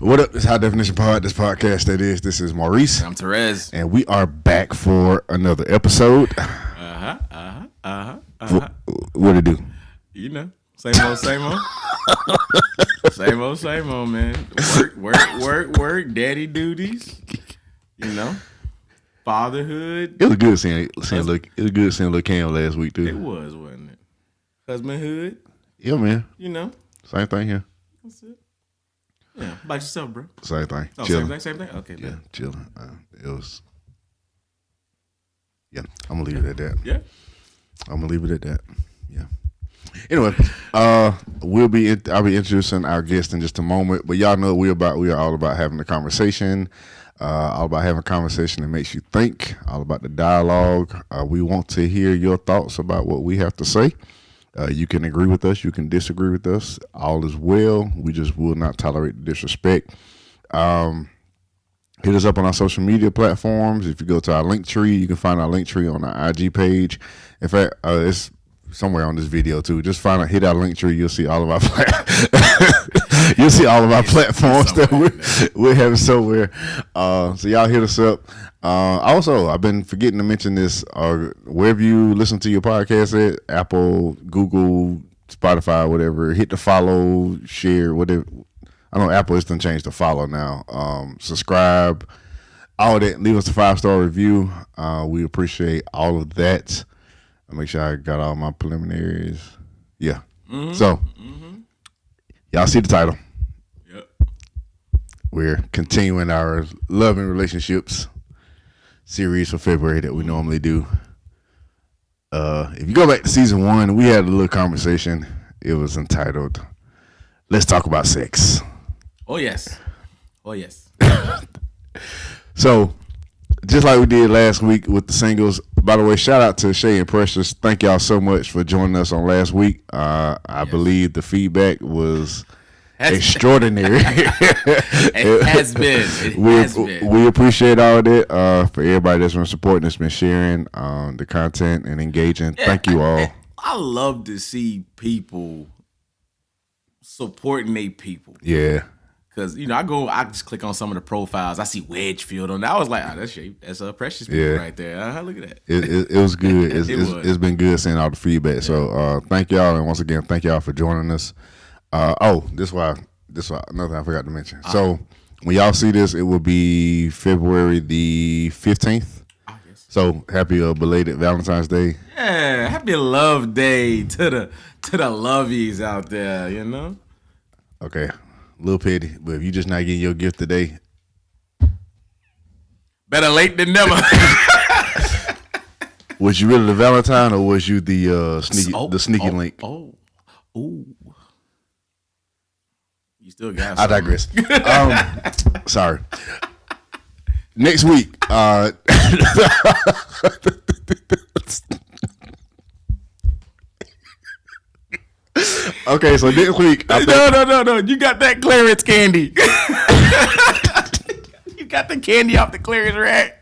What up? This High Definition Pod, this podcast that is. This is Maurice. I'm Therese. And we are back for another episode. What it do? You know, same old. same old, man. Work, daddy duties. You know, fatherhood. It was good seeing little Cam last week too. It was, wasn't it? Husbandhood. Yeah, man. You know. Same thing here. That's it. Yeah, about yourself, bro. Same thing. Oh, chilling. same thing. Okay, yeah, man. Chilling. It was. Yeah, I'm gonna leave it at that. Yeah, I'm gonna leave it at that. Yeah. Anyway, I'll be introducing our guest in just a moment, but y'all know we are all about having a conversation, all about having a conversation that makes you think, all about the dialogue. We want to hear your thoughts about what we have to say. You can agree with us, you can disagree with us, all is well. We just will not tolerate the disrespect. Hit us up on our social media platforms. If you go to our link tree, you can find our link tree on our IG page. In fact, it's somewhere on this video too. Just hit our link tree. You'll see all of our platforms that we're having somewhere. So y'all hit us up. Also, I've been forgetting to mention this. Wherever you listen to your podcast at, Apple, Google, Spotify, whatever, hit the follow, share, whatever. I know Apple is going to change the follow now. Subscribe, all of that. Leave us a 5-star review. We appreciate all of that. I'll make sure I got all my preliminaries. Yeah. Mm-hmm. So, y'all see the title. Yep. We're continuing our love and relationships series for February that we normally do. If you go back to season 1, we had a little conversation. It was entitled, "Let's Talk About Sex." Oh, yes. So, just like we did last week with the singles, by the way, shout out to Shay and Precious. Thank y'all so much for joining us on last week. I believe the feedback was extraordinary. It has been. We appreciate all that for everybody that's been supporting, that's been sharing the content and engaging. Yeah, thank you all. I love to see people supporting their people. Yeah. Because, I just click on some of the profiles. I see Wedgefield on there. I was like, that's Precious people right there. Look at that. It was good. It's been good seeing all the feedback. Yeah. So thank y'all. And once again, thank y'all for joining us. This why another thing I forgot to mention. So when y'all see this, it will be February the 15th. Yes. So happy belated Valentine's Day. Yeah, happy Love Day to the lovies out there, Okay. A little petty, but if you just not getting your gift today, better late than never. Was you really the Valentine, or was you the sneaky link? Oh, you still got. I digress. Sorry. Next week. Okay, so next week. No. You got that clearance candy. You got the candy off the clearance rack.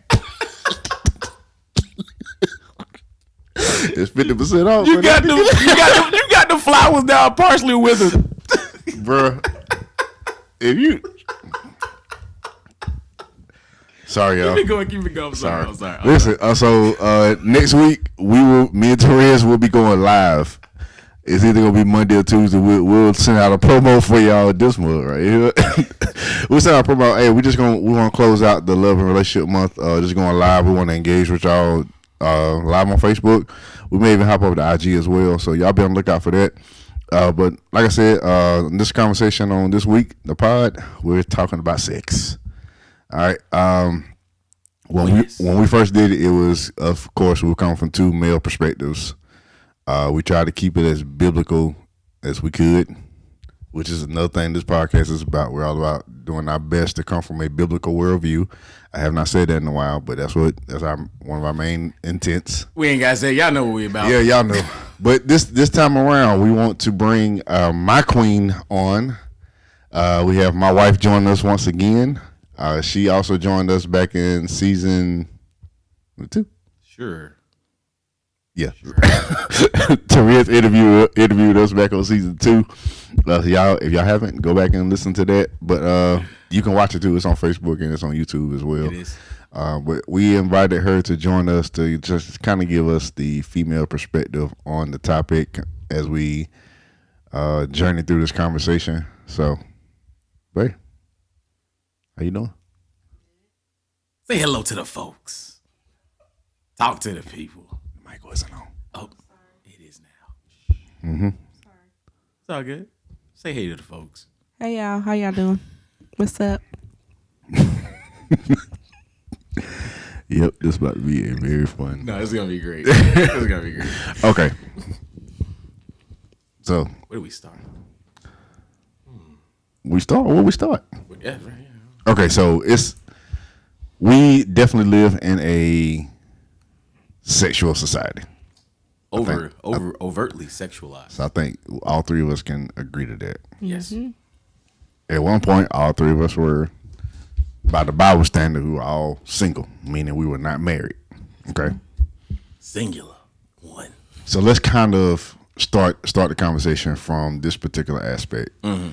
It's 50% off. You got the flowers down partially withered, bruh. If you. Sorry, y'all. Keep it going. I'm sorry. Listen, so next week me and Therese will be going live. It's either gonna be Monday or Tuesday. We'll send out a promo for y'all this month, right here. We'll send out a promo. Hey, we want to close out the love and relationship month. Just going live. We want to engage with y'all live on Facebook. We may even hop over to IG as well. So y'all be on the lookout for that. But like I said, this conversation on this week, the pod, we're talking about sex. All right. When we first did it, it was, of course, we were coming from two male perspectives. We tried to keep it as biblical as we could, which is another thing this podcast is about. We're all about doing our best to come from a biblical worldview. I have not said that in a while, but that's one of our main intents. We ain't gotta say, y'all know what we about. Yeah, y'all know. But this time around, we want to bring my queen on. We have my wife joining us once again. She also joined us back in season 2. Sure. Yeah. Therese interviewed us back on season 2. So y'all, if y'all haven't, go back and listen to that. But you can watch it too. It's on Facebook and it's on YouTube as well. It is. But we invited her to join us to just kind of give us the female perspective on the topic as we journey through this conversation. So, Ray, how you doing? Say hello to the folks. Talk to the people. The mic wasn't on. Oh, it is now. Mm-hmm. Sorry. It's all good. Say hey to the folks. Hey y'all, how y'all doing? What's up? Yep, this about to be very fun. No, it's gonna be great. It's gonna be great. Okay. So where do we start? We start. Where we start? Yeah, right. Yeah. Okay, so we definitely live in a sexual society. Overtly sexualized. So I think all three of us can agree to that. Yes. Mm-hmm. At one point, all three of us were, by the Bible standard, we were all single, meaning we were not married. Okay. Singular. One. So let's kind of start the conversation from this particular aspect. Mm-hmm.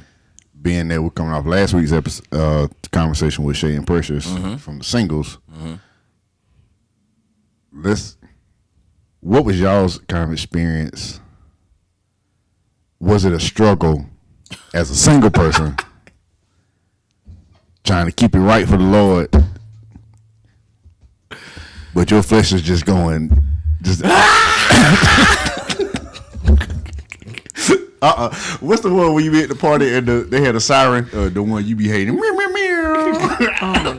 Being that we're coming off last week's episode, conversation with Shay and Precious from the singles. Mm-hmm. What was y'all's kind of experience? Was it a struggle as a single person trying to keep it right for the Lord, but your flesh is just going, What's the one when you be at the party and they had a siren? The one you be hating. Oh my god,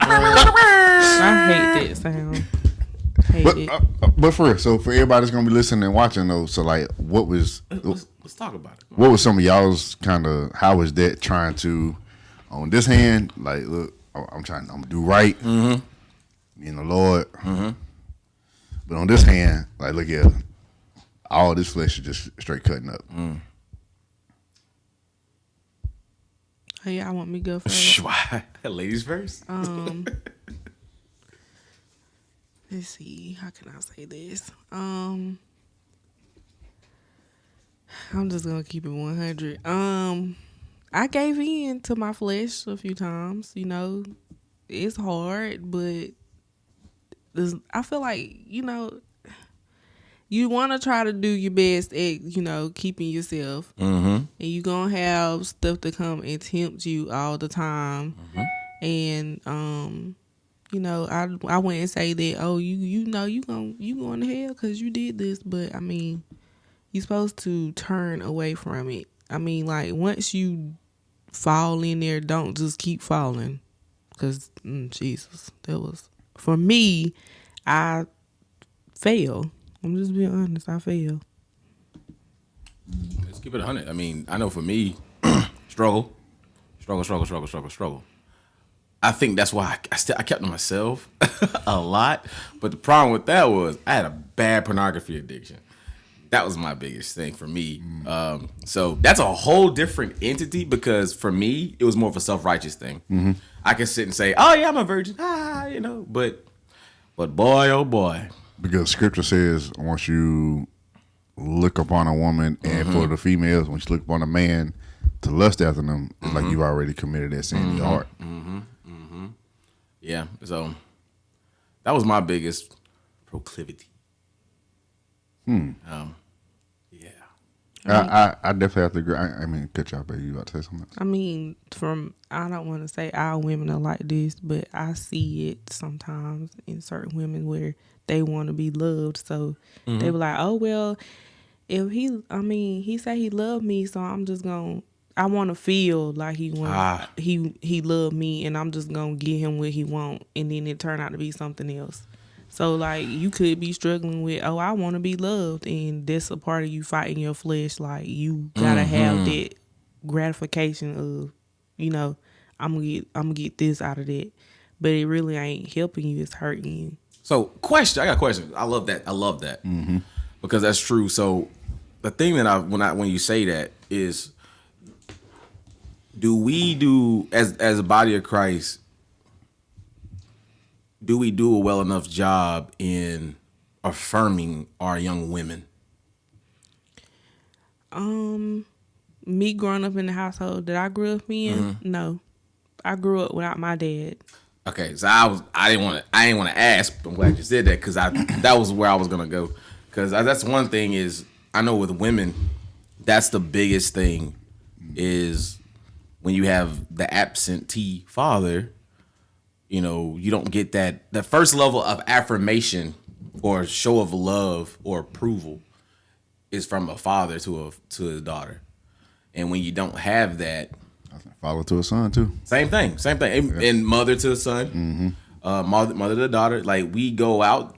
I hate that sound. But for real, so for everybody that's gonna be listening and watching though, so like, let's talk about it. What was some of y'all's kind of? How was that trying to, on this hand, like, look, I'm gonna do right, in the Lord, but on this hand, like, look at all this flesh is just straight cutting up. Oh yeah, I want me to go first. Why? Ladies first. Let's see. How can I say this? I'm just gonna keep it 100. I gave in to my flesh a few times. You know, it's hard, but I feel like, you know, you want to try to do your best at, you know, keeping yourself, and you gonna have stuff to come and tempt you all the time, and you know, I wouldn't say that, oh, you know you going to hell because you did this, but I mean, you're supposed to turn away from it. I mean, like, once you fall in there, don't just keep falling, because Jesus, that was, for me, I fail. I'm just being honest, I fail. Let's keep it 100. I mean, I know for me, struggle. I think that's why I kept to myself a lot. But the problem with that was I had a bad pornography addiction. That was my biggest thing for me. So that's a whole different entity, because for me, it was more of a self-righteous thing. I can sit and say, oh yeah, I'm a virgin. You know, but boy, oh boy. Because scripture says once you look upon a woman, and for the females, once you look upon a man to lust after them, it's like you've already committed that sin in your heart. Yeah, so that was my biggest proclivity. Yeah. I definitely have to agree. I mean, cut y'all, baby. You about to say something else? I mean, I don't want to say all women are like this, but I see it sometimes in certain women where they want to be loved. So they were like, oh, well, if he said he loved me, so I'm just going to, I want to feel like he loved me, and I'm just going to give him what he want, and then it turned out to be something else. So, like, you could be struggling with, oh, I want to be loved, and that's a part of you fighting your flesh. Like, you got to have that gratification of, you know, I'm gonna get this out of that. But it really ain't helping you, it's hurting you. So, I got a question. I love that. Because that's true. So, the thing that when you say that is, do we as a body of Christ, do we do a well enough job in affirming our young women Me growing up in the household that I grew up in, no. I grew up without my dad. Okay, so I didn't want to ask. I'm glad you said that because that was where I was gonna go. Because that's one thing is I know with women, that's the biggest thing is when you have the absentee father. You know, you don't get the first level of affirmation or show of love or approval is from a father to a daughter, and when you don't have that. Father to a son too. Same thing. And mother to a son, mother to a daughter. Like we go out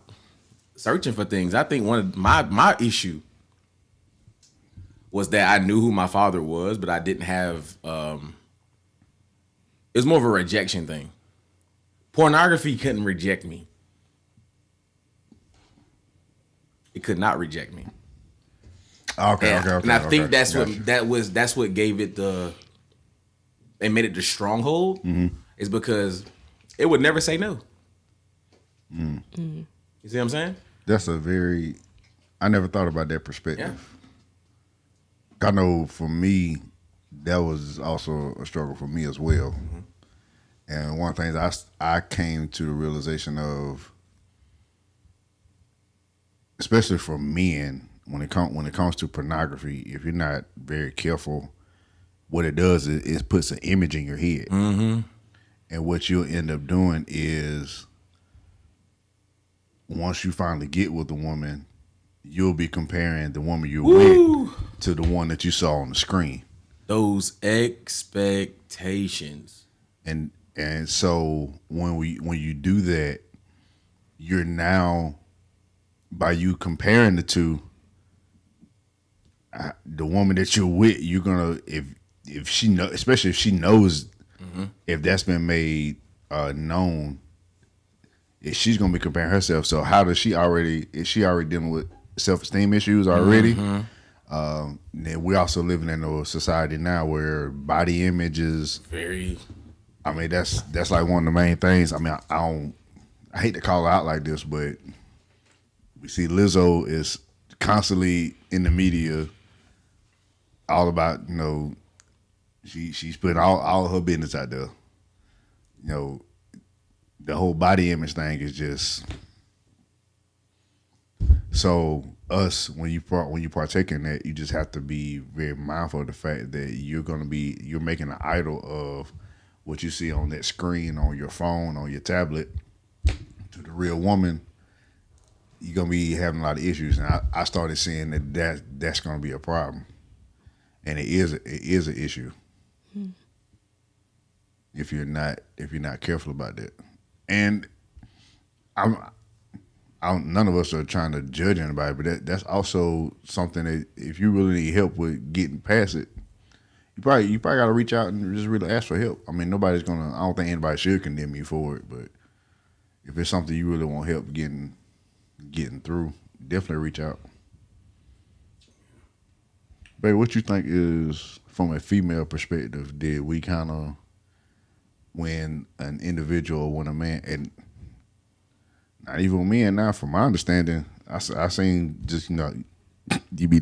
searching for things. I think one of my issue was that I knew who my father was, but I didn't have. It was more of a rejection thing. Pornography couldn't reject me. It could not reject me. Okay. And I think that's what gave it the. They made it the stronghold is because it would never say no. You see what I'm saying? That's I never thought about that perspective. Yeah. I know for me, that was also a struggle for me as well. And one of the things I came to the realization of, especially for men, when it comes to pornography, if you're not very careful, what it does is it puts an image in your head. And what you'll end up doing is once you finally get with the woman, you'll be comparing the woman you're with to the one that you saw on the screen. Those expectations. And so when you do that, you're now, by you comparing the two, the woman that you're with, you're gonna if she know, especially if she knows, if that's been made known, if she's gonna be comparing herself. So how does she already? Is she already dealing with self-esteem issues already? Then we're also living in a society now where body image is very. I mean, that's like one of the main things. I mean, I hate to call her out like this, but we see Lizzo is constantly in the media, all about, you know, she's putting all her business out there. You know, the whole body image thing is just so us when you partake in that, you just have to be very mindful of the fact that you're making an idol of what you see on that screen, on your phone, on your tablet, to the real woman. You're gonna be having a lot of issues, and I started seeing that's gonna be a problem, and it is an issue if you're not careful about that. And none of us are trying to judge anybody, but that's also something that if you really need help with getting past it, you probably got to reach out and just really ask for help. I mean, I don't think anybody should condemn you for it, but if it's something you really want help getting through, definitely reach out. Baby, what you think is, from a female perspective, did we kind of, when an individual, when a man, and not even men now, from my understanding, I seen just, you know, you be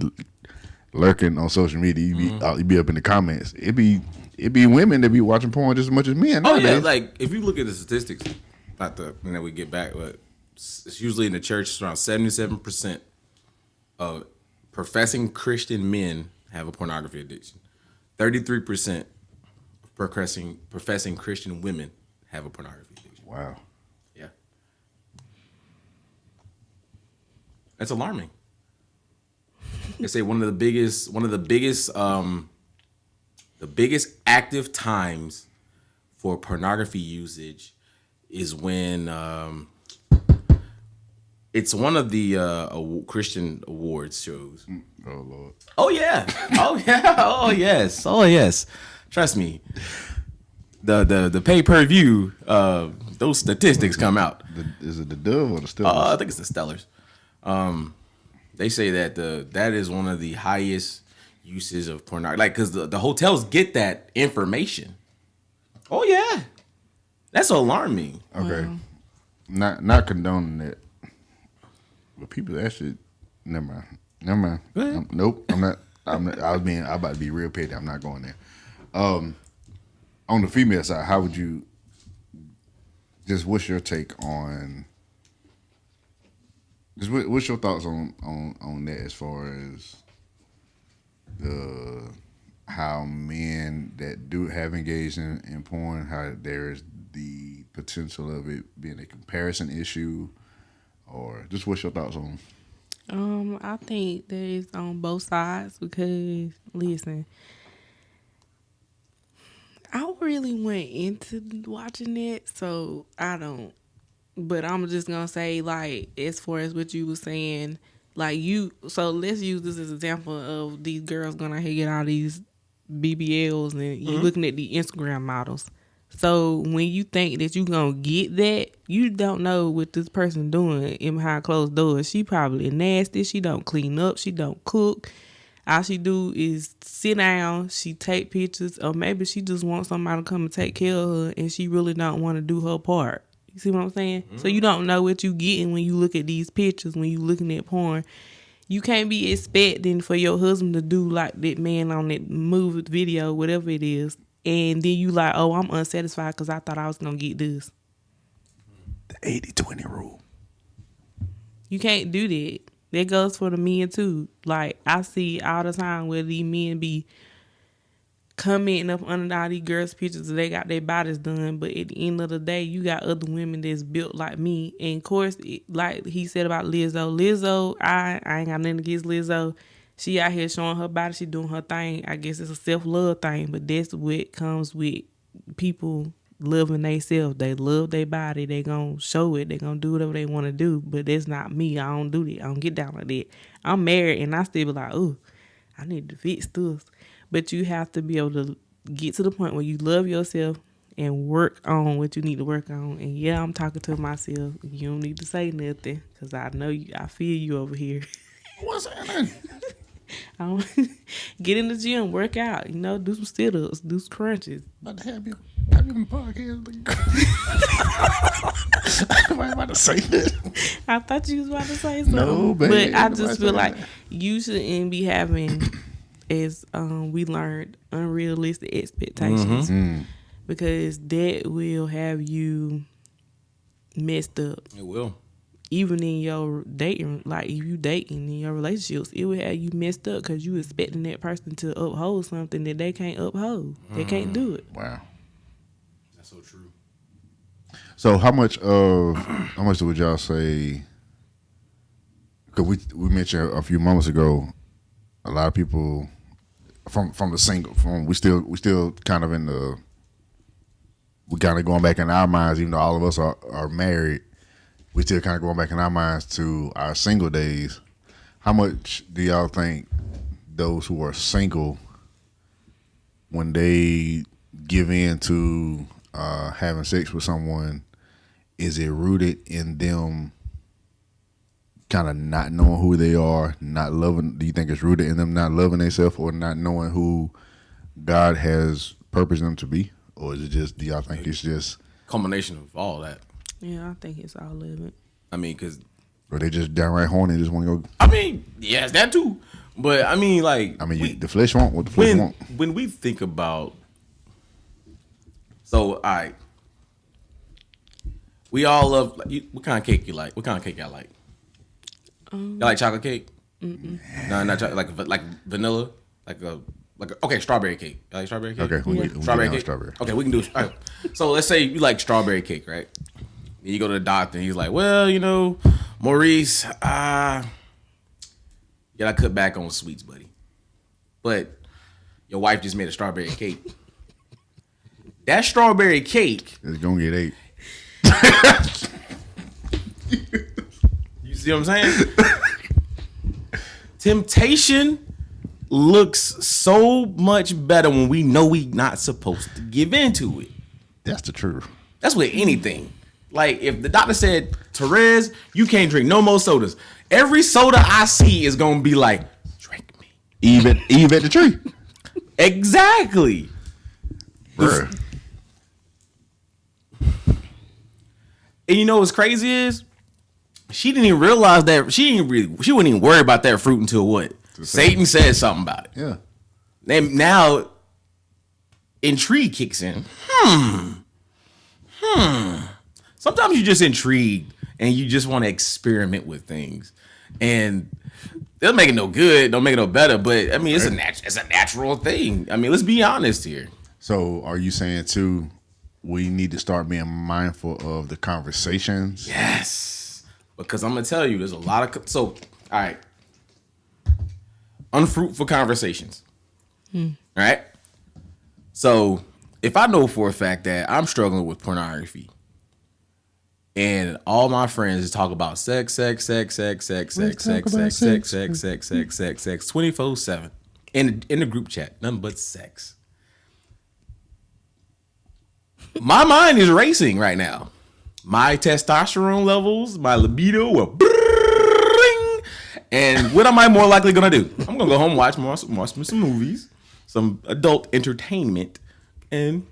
lurking on social media, you be up in the comments. It be women that be watching porn just as much as men. Oh nowadays. yeah, like if you look at the statistics, we get back, but it's usually in the church, it's around 77% of professing Christian men have a pornography addiction. 33% of professing Christian women have a pornography addiction. Wow. Yeah. That's alarming. They say one of the biggest active times for pornography usage is when it's one of the Christian awards shows. Oh Lord. Oh yeah. Oh yeah. Oh yes. Oh yes. Trust me. The pay-per-view, those statistics come out. Is it the Dove or the Stellars? I think it's the Stellars. They say that that is one of the highest uses of pornography, like because the hotels get that information. Oh yeah, that's alarming. Okay, not condoning that, but people actually never mind. Go ahead. Nope, I'm not. I'm about to be real petty. I'm not going there. On the female side, how would you? Just what's your take on? Just what's your thoughts on that as far as how men that do have engaged in porn, how there is the potential of it being a comparison issue, or just what's your thoughts on? I think that it's on both sides because listen, I really went into watching it, so I don't. But I'm just gonna say, like, as far as what you were saying, like you. So let's use this as an example of these girls gonna get all these BBLs, and you looking at the Instagram models. So when you think that you gonna get that, you don't know what this person doing in behind closed doors. She probably nasty. She don't clean up. She don't cook. All she do is sit down. She take pictures, or maybe she just wants somebody to come and take care of her, and she really don't want to do her part. You see what I'm saying? So you don't know what you getting when you look at these pictures. When you looking at porn, you can't be expecting for your husband to do like that man on that movie video, whatever it is. And then you like, oh, I'm unsatisfied because I thought I was going to get this. The 80-20 rule. You can't do that. That goes for the men too. Like, I see all the time where these men be commenting up under all these girls' pictures. They got their bodies done. But at the end of the day, you got other women that's built like me. And of course, like he said about Lizzo, I ain't got nothing against Lizzo. She out here showing her body. She doing her thing. I guess it's a self-love thing, but that's what comes with people loving themselves. They love their body. They gonna show it. They gonna do whatever they want to do, but that's not me. I don't do that. I don't get down like that. I'm married, and I still be like, ooh, I need to fix this. But you have to be able to get to the point where you love yourself and work on what you need to work on. And yeah, I'm talking to myself. You don't need to say nothing because I know you. I feel you over here. What's happening? Get in the gym, work out, do some sit-ups, do some crunches. About to have you on podcast. Am I about to say that? I thought you was about to say something. No, baby. But I just feel like you shouldn't be having, as we learned, unrealistic expectations. Because that will have you messed up. It will. Even in your dating, like if you dating in your relationships, it will have you messed up because you expecting that person to uphold something that they can't uphold. They can't do it. Wow. That's so true. So how much would y'all say? Because we mentioned a few moments ago, a lot of people from the single, we still kind of in the, we kind of going back in our minds, even though all of us are married. We still kind of going back in our minds to our single days. How much do y'all think those who are single, when they give in to having sex with someone, is it rooted in them kind of not knowing who they are, not loving? Do you think it's rooted in them not loving themselves or not knowing who God has purposed them to be? Or is it just, do y'all think it's just combination of all that? Yeah, I think it's all of it. I mean, because... Or they just downright horny and just want to go... I mean, yes, that too. But, I mean, like... the flesh want what the flesh want. When we think about... So, all right. We all love... what kind of cake you like? What kind of cake y'all like? Y'all like chocolate cake? No, not chocolate. Like vanilla? Okay, strawberry cake. You like strawberry cake? Okay, we strawberry get cake. Strawberry. Okay, we can do it. All right. So let's say you like strawberry cake, right? And you go to the doctor, and he's like, "Well, Maurice, you gotta cut back on sweets, buddy. But your wife just made a strawberry cake. That strawberry cake, It's gonna get 8. you see what I'm saying? Temptation looks so much better when we know we not supposed to give into it. That's the truth. That's with anything. Like if the doctor said, Therese, you can't drink no more sodas. Every soda I see is gonna be like, drink me. Eve at the tree. Exactly. Bruh. And you know what's crazy is she didn't even realize that she wasn't even worried about that fruit until what? Satan said something about it. Yeah. And now intrigue kicks in. Sometimes you're just intrigued and you just want to experiment with things. And they'll make it no good, don't make it no better. But I mean, it's a natural thing. I mean, let's be honest here. So are you saying too, we need to start being mindful of the conversations? Yes. Because I'm going to tell you, there's a lot of... So, all right. Unfruitful conversations. All right? So, if I know for a fact that I'm struggling with pornography and all my friends talk about sex 24/7 in the group chat, nothing but sex. My mind is racing right now. My testosterone levels, my libido are bring. And what am I more likely gonna do? I'm gonna go home, watch some movies, some adult entertainment, and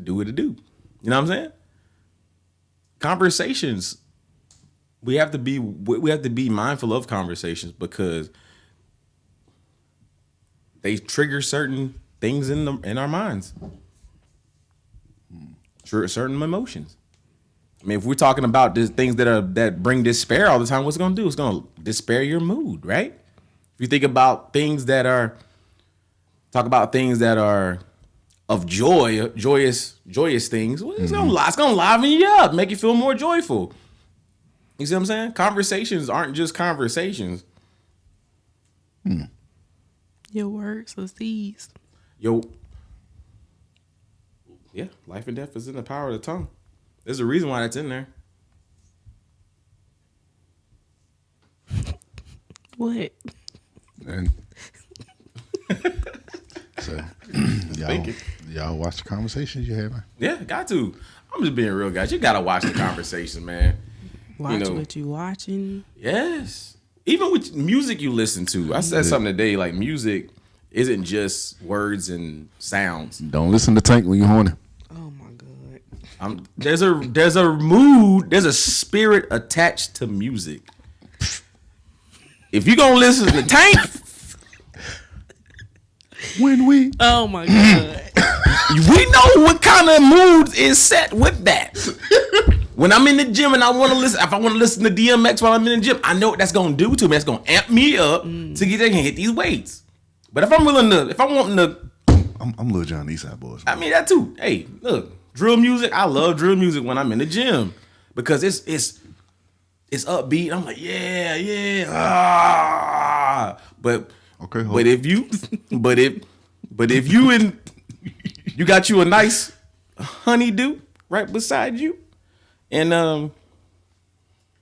do what it do. You know what I'm saying? Conversations. We have to be mindful of conversations because they trigger certain things in our minds. Certain emotions. I mean, if we're talking about things that bring despair all the time, what's it gonna do? It's gonna despair your mood, right? If you think about things that are of joy, joyous things, well, it's gonna liven you up, make you feel more joyful. You see what I'm saying? Conversations aren't just conversations. Your words are seeds. Yeah, life and death is in the power of the tongue. There's a reason why that's in there. What? And so y'all watch the conversations you have, man? Yeah, got to. I'm just being real, guys. You gotta watch the conversations, man. Watch what you watching. Yes. Even with music you listen to. I said something today, like music isn't just words and sounds. Don't listen to Tank when you're horny. Oh my god. There's a mood, there's a spirit attached to music. If you're gonna listen to Tank, Oh my god. we know what kind of mood is set with that. When I'm in the gym and I want to listen, if I want to listen to DMX while I'm in the gym, I know what that's gonna do to me. It's gonna amp me up to get they can hit these weights. But if I'm wanting to, I'm Lil Jon Eastside boys. I mean that too. Hey, look, drill music. I love drill music when I'm in the gym because it's upbeat. I'm like, yeah. But okay, but if you got you a nice honeydew right beside you, and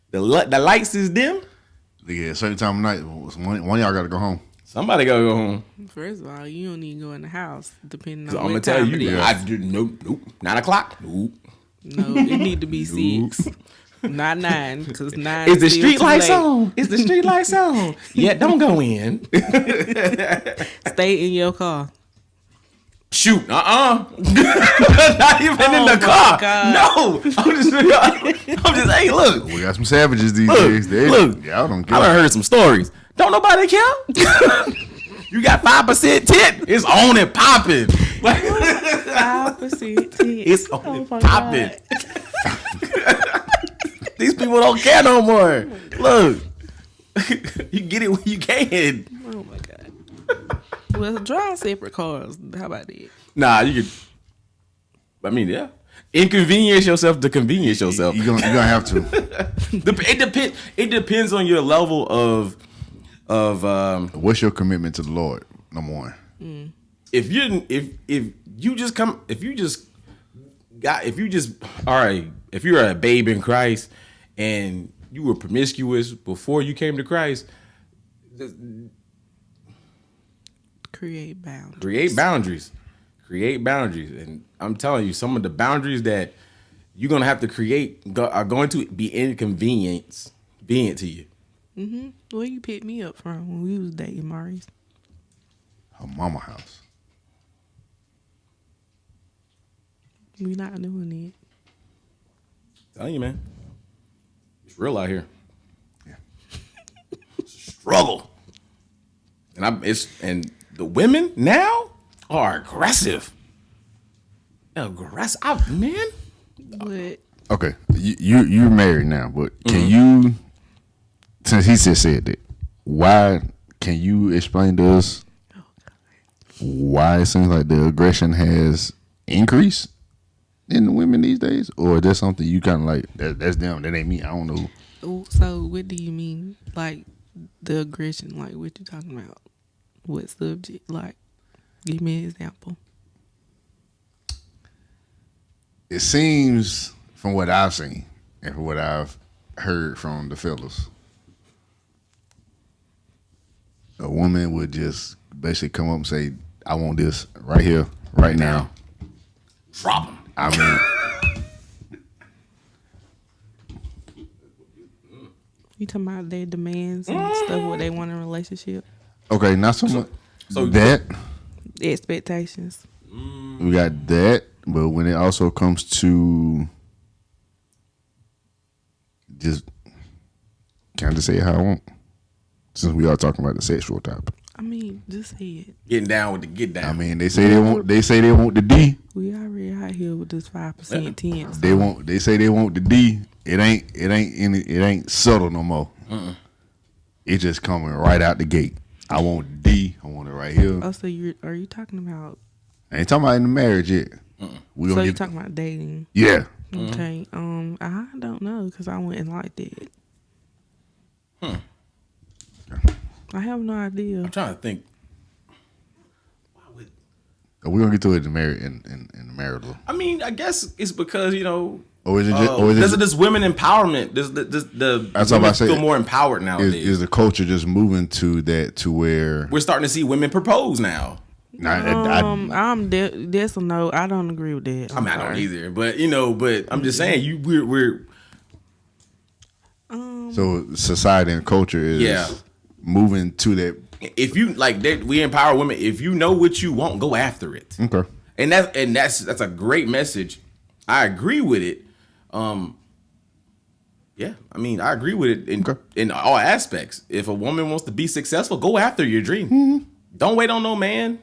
the lights is dim. Yeah, certain time of night, one of y'all got to go home. Somebody gotta go home. First of all, you don't even go in the house, depending on I'm what gonna tell time it you, is. I did nope. 9 o'clock. Nope. No, it need to be 6, not 9, because 9 Is the still street too lights late. on? Is the street lights on? Yeah, don't go in. Stay in your car. Shoot, not even in the my car. God. No, I'm just. Hey, look, We got some savages these Look, days. look. Y'all don't I care. done heard some stories. Don't nobody care. You got 5% tip. It's on and popping. 5% tip. It's on Oh and my popping. God. These people don't care no more. Look, you get it when you can. Oh my god. Well, drive separate cars. How about that? Nah, you could. I mean, yeah. Inconvenience yourself to convenience yourself. You're gonna have to. It depends on your level of What's your commitment to the Lord? Number one. if you you're a babe in Christ and you were promiscuous before you came to Christ, Create boundaries. Create boundaries. And I'm telling you, some of the boundaries that you're gonna have to create are going to be inconvenient to you. Where you picked me up from when we was dating, Maurice? Her mama house. We not doing it. Telling you, man, it's real out here. Yeah. Struggle. and the women now are aggressive. Man. But Okay, you're married now, but can you, since he just said that, why can you explain to us why it seems like the aggression has increased in the women these days, or is that something you kind of like that's them, that ain't me, I don't know. so what do you mean? Like the aggression? Like what you talking about? What subject? Like give me an example. It seems from what I've seen and from what I've heard from the fellas, a woman would just basically come up and say, I want this right here, right now. Drop them. I mean, You talking about their demands and stuff, what they want in a relationship, okay, not so much so- that. expectations. We got that, but when it also comes to just, can I just say it how I want? Since we are talking about the sexual topic. I mean, just say it. Getting down with the get down. I mean, they say they want the D. We already out here with this 5% tense. They say they want the D. It ain't subtle no more. It's just coming right out the gate. I want D. I want it right here. Oh, so are you talking about? I ain't talking about in the marriage yet. We So gonna you get talking about dating? yeah. Okay. I don't know because I wouldn't like that. I have no idea. I'm trying to think. We gonna get to it in the marriage in the marital. I mean, I guess it's because Or is it just? Or is it this women empowerment? The That's what women I say. feel more empowered nowadays. is the culture just moving to that to where? We're starting to see women propose now. I'm that's a no. I don't agree with that. I don't either, but but I'm just saying we're So society and culture is moving to that. if you we empower women. If you know what you want, go after it. Okay. And that's a great message. I agree with it. Yeah, I mean, I agree with it in all aspects. If a woman wants to be successful, go after your dream. Don't wait on no man.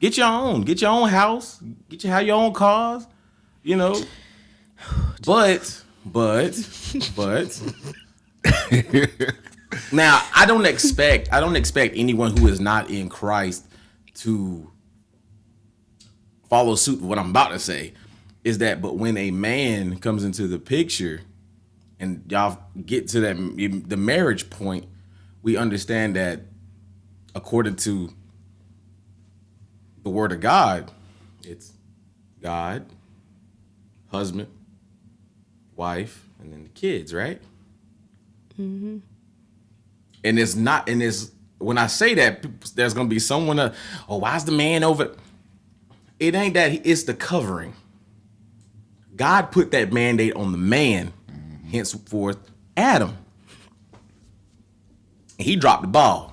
Get your own house. Have your own cars. But now I don't expect anyone who is not in Christ to follow suit with what I'm about to say. Is that but when a man comes into the picture and y'all get to the marriage point, we understand that according to the word of God, it's God, husband, wife, and then the kids, right? Mm-hmm. And it's not, and it's, when I say that, there's going to be someone, why's the man over? It ain't that, it's the covering. God put that mandate on the man, henceforth, Adam. And he dropped the ball.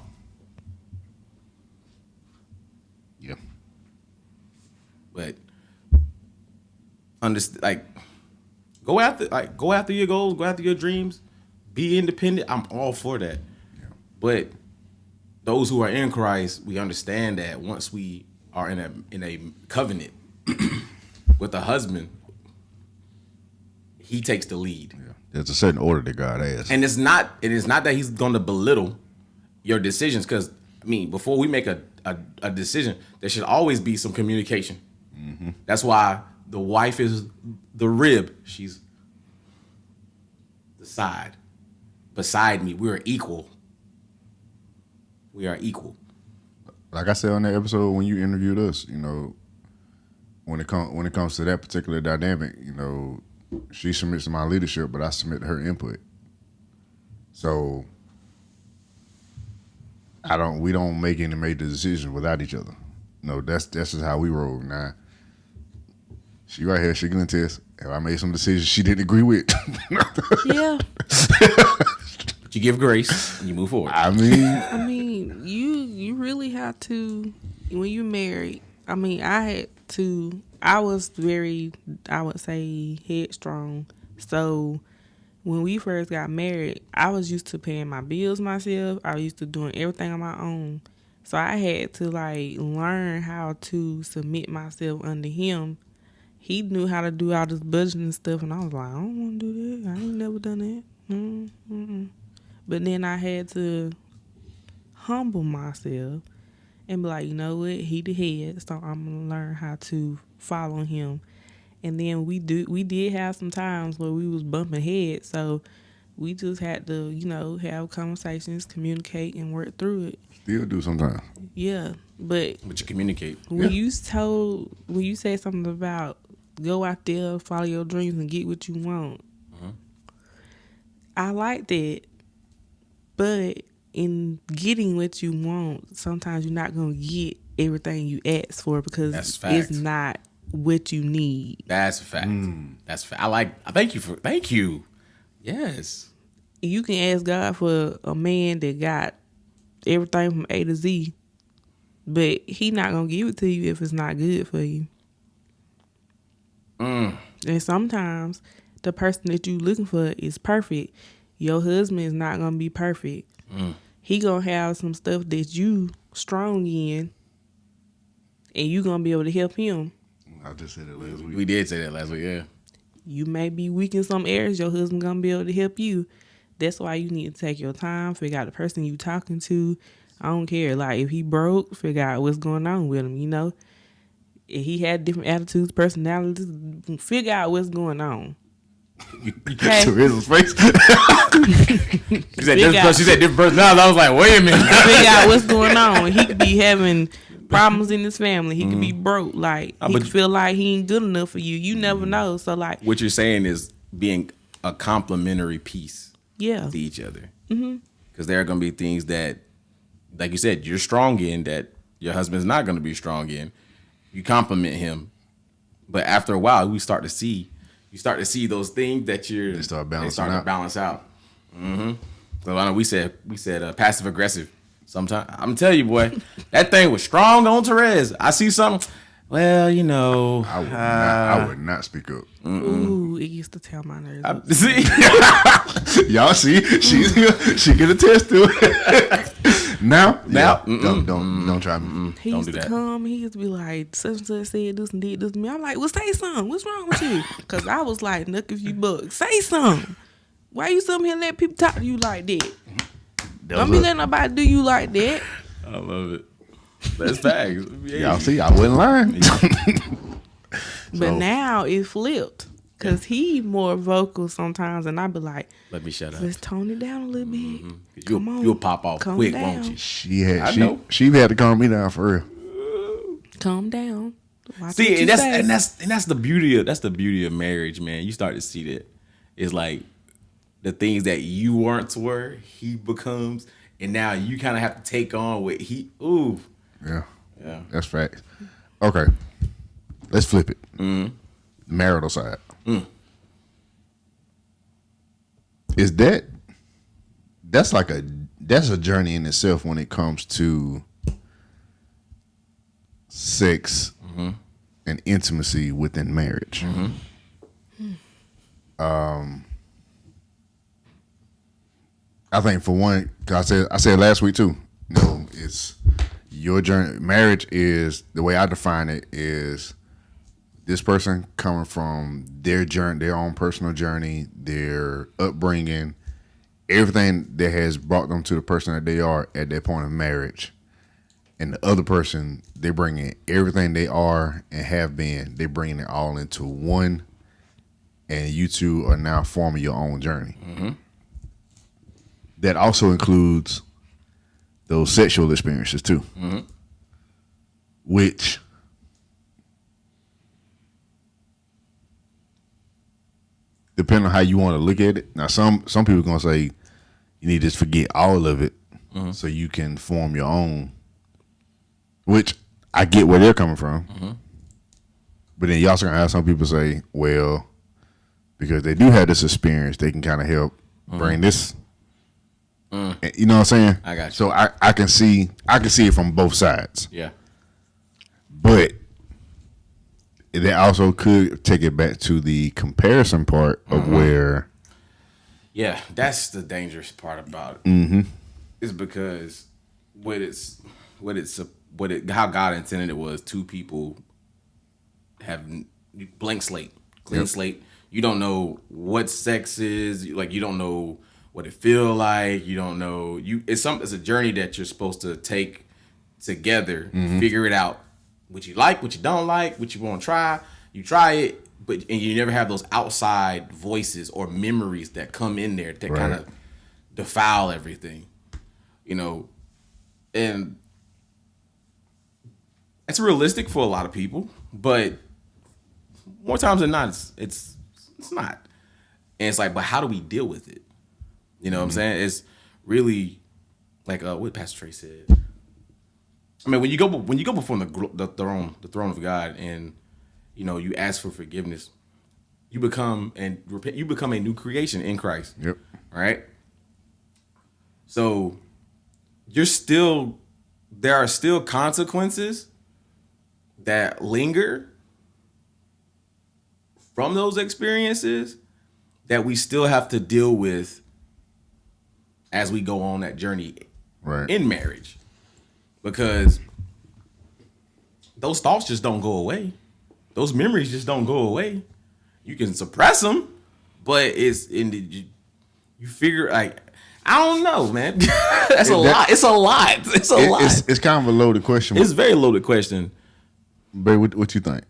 Yeah. But go after your goals, go after your dreams, be independent. I'm all for that. Yeah. But those who are in Christ, we understand that once we are in a covenant with a husband, he takes the lead. Yeah. There's a certain order that God has. And it's not that he's going to belittle your decisions, because I mean, before we make a decision, there should always be some communication. Mm-hmm. That's why the wife is the rib. She's the side. Beside me, we're equal. We are equal. Like I said on that episode when you interviewed us, when it comes to that particular dynamic, she submits to my leadership, but I submit to her input. So we don't make any major decisions without each other. That's just how we roll. Now, she right here, she can attest. If I made some decisions she didn't agree with. Yeah. But you give grace and you move forward. I mean, you really have to, when you married, I mean, I was very, I would say, headstrong. So when we first got married, I was used to paying my bills myself. I was used to doing everything on my own. So I had to like learn how to submit myself under him. He knew how to do all this budgeting and stuff, and I was like, I don't want to do that. I ain't never done that. Mm-mm. But then I had to humble myself and be like, you know what? He the head, so I'm gonna learn how to follow him. And then we did have some times where we was bumping heads, so we just had to, have conversations, communicate, and work through it. Still do sometimes. Yeah, but you communicate. when you said something about go out there, follow your dreams, and get what you want, I like that. But in getting what you want, sometimes you're not gonna get everything you ask for because it's not what you need. That's a fact. That's a fact. Thank you. Yes. You can ask God for a man that got everything from A to Z, but he not gonna give it to you if it's not good for you. And sometimes the person that you looking for is perfect. Your husband is not gonna be perfect. He gonna have some stuff that you strong in, and you gonna be able to help him. I just said it last week. We did say that last week, yeah. You may be weak in some areas. Your husband gonna be able to help you. That's why you need to take your time, figure out the person you talking to. I don't care. Like, if he broke, figure out what's going on with him, If he had different attitudes, personalities, figure out what's going on. Okay. Teresa's face. She said different personality. I was like, wait a minute. Figure out what's going on. He could be having problems in his family. He could be broke. Like, he could feel like he ain't good enough for you. You never know. So, like, what you're saying is being a complementary piece. Yeah. To each other. Because there are going to be things that, like you said, you're strong in that your husband's not going to be strong in. You compliment him, but after a while, you start to see those things that they start to balance out. So I know we said passive aggressive. Sometimes I'm telling you, boy, that thing was strong on Therese. I see something. Well, I would not speak up. Ooh, it used to tell my nerves. See, y'all see, she can attest to it. Now, don't try me. He used to come. He used to be like, such and such said this and did this to me. I'm like, well, say something. What's wrong with you? Because I was like, look, if you buck, say something. Why you sitting here let people talk to you like that? Don't be letting nobody do you like that. I love it. That's facts. Y'all see, I wouldn't learn. But now it flipped. Because he more vocal sometimes, and I be like, let me shut up. Let's tone it down a little bit. You'll pop off quick, won't you? She had to calm me down for real. Calm down. Watch see, and that's the beauty of marriage, man. You start to see that it's like the things that you weren't were, he becomes, and now you kind of have to take on what he. Ooh. Yeah. That's facts. Okay, let's flip it. Marital side. Is that's a journey in itself when it comes to sex and intimacy within marriage. I think for one, cause I said last week too, it's your journey. Marriage is, the way I define it, is this person coming from their journey, their own personal journey, their upbringing, everything that has brought them to the person that they are at that point of marriage. And the other person, they bring in everything they are and have been, they bring it all into one, and you two are now forming your own journey. That also includes those sexual experiences too, which depending on how you want to look at it. Now, some people are gonna say you need to just forget all of it so you can form your own. Which I get where they're coming from, but then you also gonna have some people say, well, because they do have this experience, they can kind of help bring this. You know what I'm saying? I got you. So I can see it from both sides. Yeah. But that also could take it back to the comparison part of where Yeah, that's the dangerous part about it. Is because what it's what it's what it how God intended it was two people have blank slate, clean slate. You don't know what sex is. Like you don't know what it feel like. You don't know It's a journey that you're supposed to take together, figure it out. What you like, what you don't like, what you want to try. You try it, and you never have those outside voices or memories that come in there that kind of defile everything. You know, and it's realistic for a lot of people, but more times than not, it's not. And it's like, but how do we deal with it? You know what I'm saying? It's really like what Pastor Trey said. I mean, when you go before the throne of God, and you know you ask for forgiveness, you become a new creation in Christ. Yep. Right. So there are still consequences that linger from those experiences that we still have to deal with as we go on that journey in marriage. Because those thoughts just don't go away. Those memories just don't go away. You can suppress them, but you figure like, I don't know, man. That's a lot. It's a lot. It's a lot. It's kind of a loaded question. It's a very loaded question. But what you think?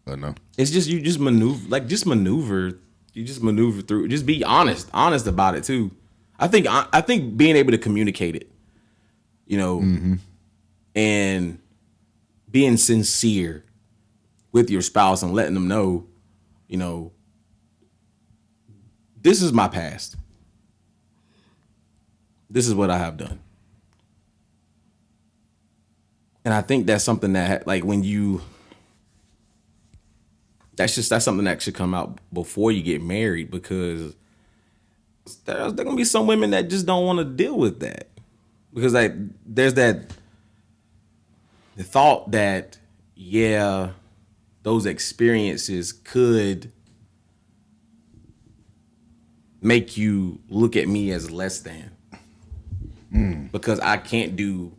No. It's just you just maneuver. You just maneuver through. Just be honest about it too. I think being able to communicate it, you know, and being sincere with your spouse and letting them know, you know, this is my past. This is what I have done. And I think that's something that, like, that's something that should come out before you get married, because there's gonna be some women that just don't want to deal with that, because like there's the thought that those experiences could make you look at me as less than because I can't do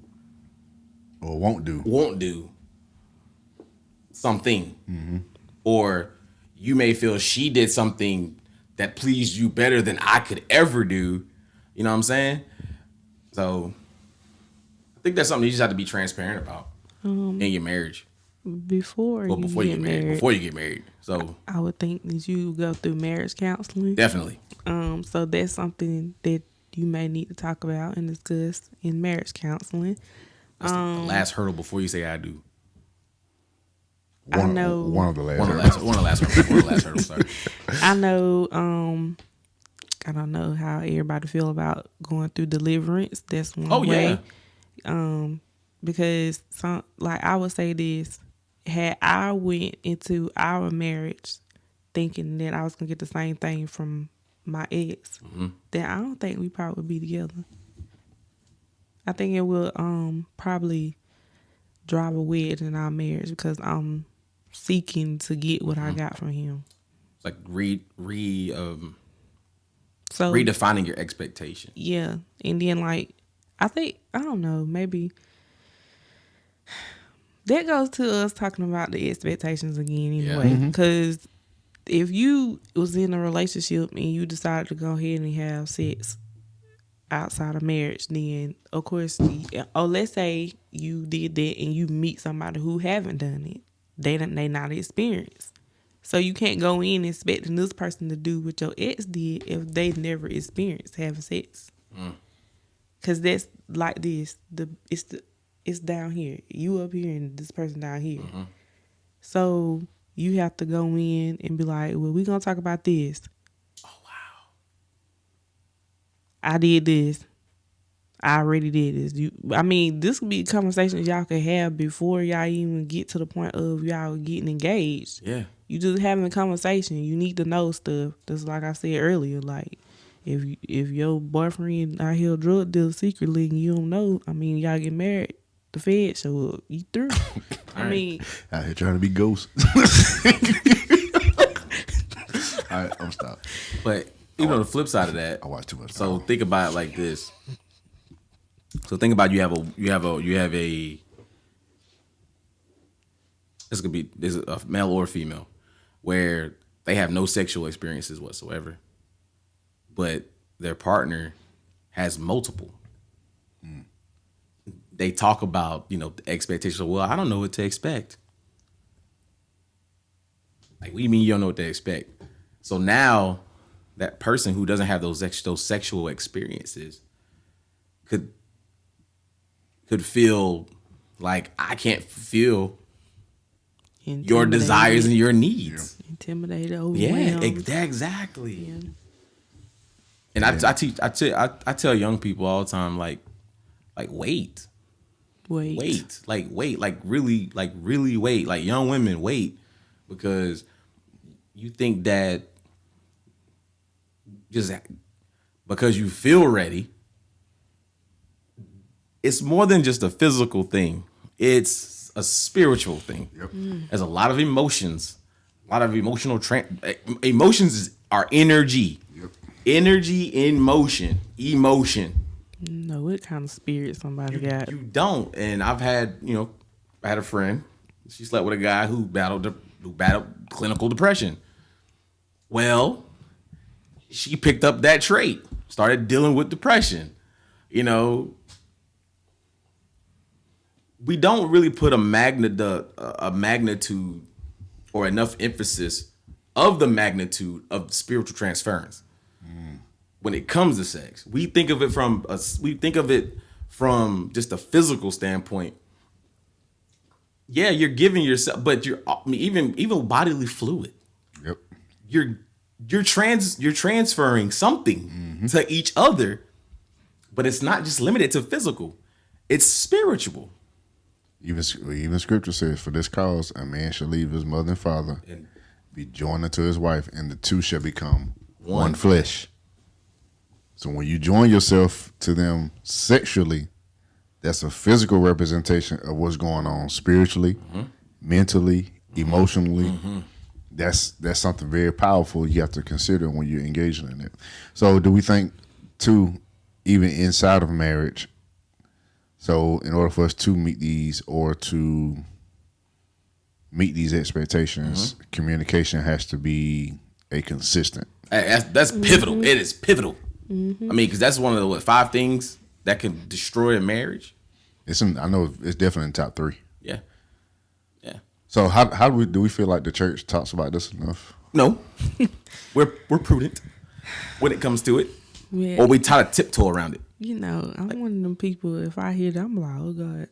or won't do something, or you may feel she did something that pleased you better than I could ever do. You know what I'm saying? So I think that's something you just have to be transparent about in your marriage. Before you get married. So I would think that you go through marriage counseling. Definitely. So that's something that you may need to talk about and discuss in marriage counseling. That's the last hurdle before you say I do. One of the last hurdles. Sorry. I know. I don't know how everybody feel about going through deliverance. That's one way. Because I would say this: had I went into our marriage thinking that I was gonna get the same thing from my ex, then I don't think we probably would be together. I think it will probably drive a wedge in our marriage because I'm seeking to get what I got from him. It's like redefining your expectation. Yeah. And then I don't know, maybe that goes to us talking about the expectations again anyway. Because if you was in a relationship and you decided to go ahead and have sex outside of marriage, then of course, let's say you did that and you meet somebody who haven't done it. They not experienced. So you can't go in expecting this person to do what your ex did if they never experienced having sex. Cause that's like this. It's down here. You up here and this person down here. So you have to go in and be like, well, we're gonna talk about this. Oh wow. I did this. I already did this. This could be conversations y'all could have before y'all even get to the point of y'all getting engaged. Yeah. You just having a conversation. You need to know stuff. Just like I said earlier, like if your boyfriend out here drug deal secretly and you don't know, y'all get married, the feds show up, you through. out here trying to be ghosts. I'm stopped. But even on the flip side of that, I watch too much. so think about it like this. So think about you have a this could be this is a male or female where they have no sexual experiences whatsoever, but their partner has multiple. They talk about, the expectations of, well, I don't know what to expect. Like, what do you mean you don't know what to expect? So now that person who doesn't have those sexual experiences could feel like I can't feel your desires and your needs. Intimidated, overwhelmed. Yeah, exactly. Yeah. And I tell young people all the time, like wait, really wait. Like young women, wait, because you think that just because you feel ready, it's more than just a physical thing. It's a spiritual thing. Yep. There's a lot of emotions, a lot of emotions are energy. Yep. Energy in motion, emotion. No, what kind of spirit somebody got? You don't. And I had a friend. She slept with a guy who battled clinical depression. Well, she picked up that trait, started dealing with depression. We don't really put a magnitude or enough emphasis of the magnitude of spiritual transference. When it comes to sex, we think of it from just a physical standpoint. Yeah, you're giving yourself, but even bodily fluid. Yep. You're transferring something to each other, but it's not just limited to physical. It's spiritual. Even scripture says, for this cause, a man shall leave his mother and father, and be joined unto his wife, and the two shall become one flesh. So when you join yourself to them sexually, that's a physical representation of what's going on spiritually, mentally, emotionally. That's something very powerful you have to consider when you're engaging in it. So do we think, too, even inside of marriage, so in order for us to meet these expectations, communication has to be a consistent. That's pivotal. It is pivotal. I mean, because that's one of the 5 things that can destroy a marriage. I know it's definitely in top 3. Yeah. So how do we feel like the church talks about this enough? No, we're prudent when it comes to it, Yeah. or we try to tiptoe around it. I'm one of them people. If I hear that, I'm like, oh God.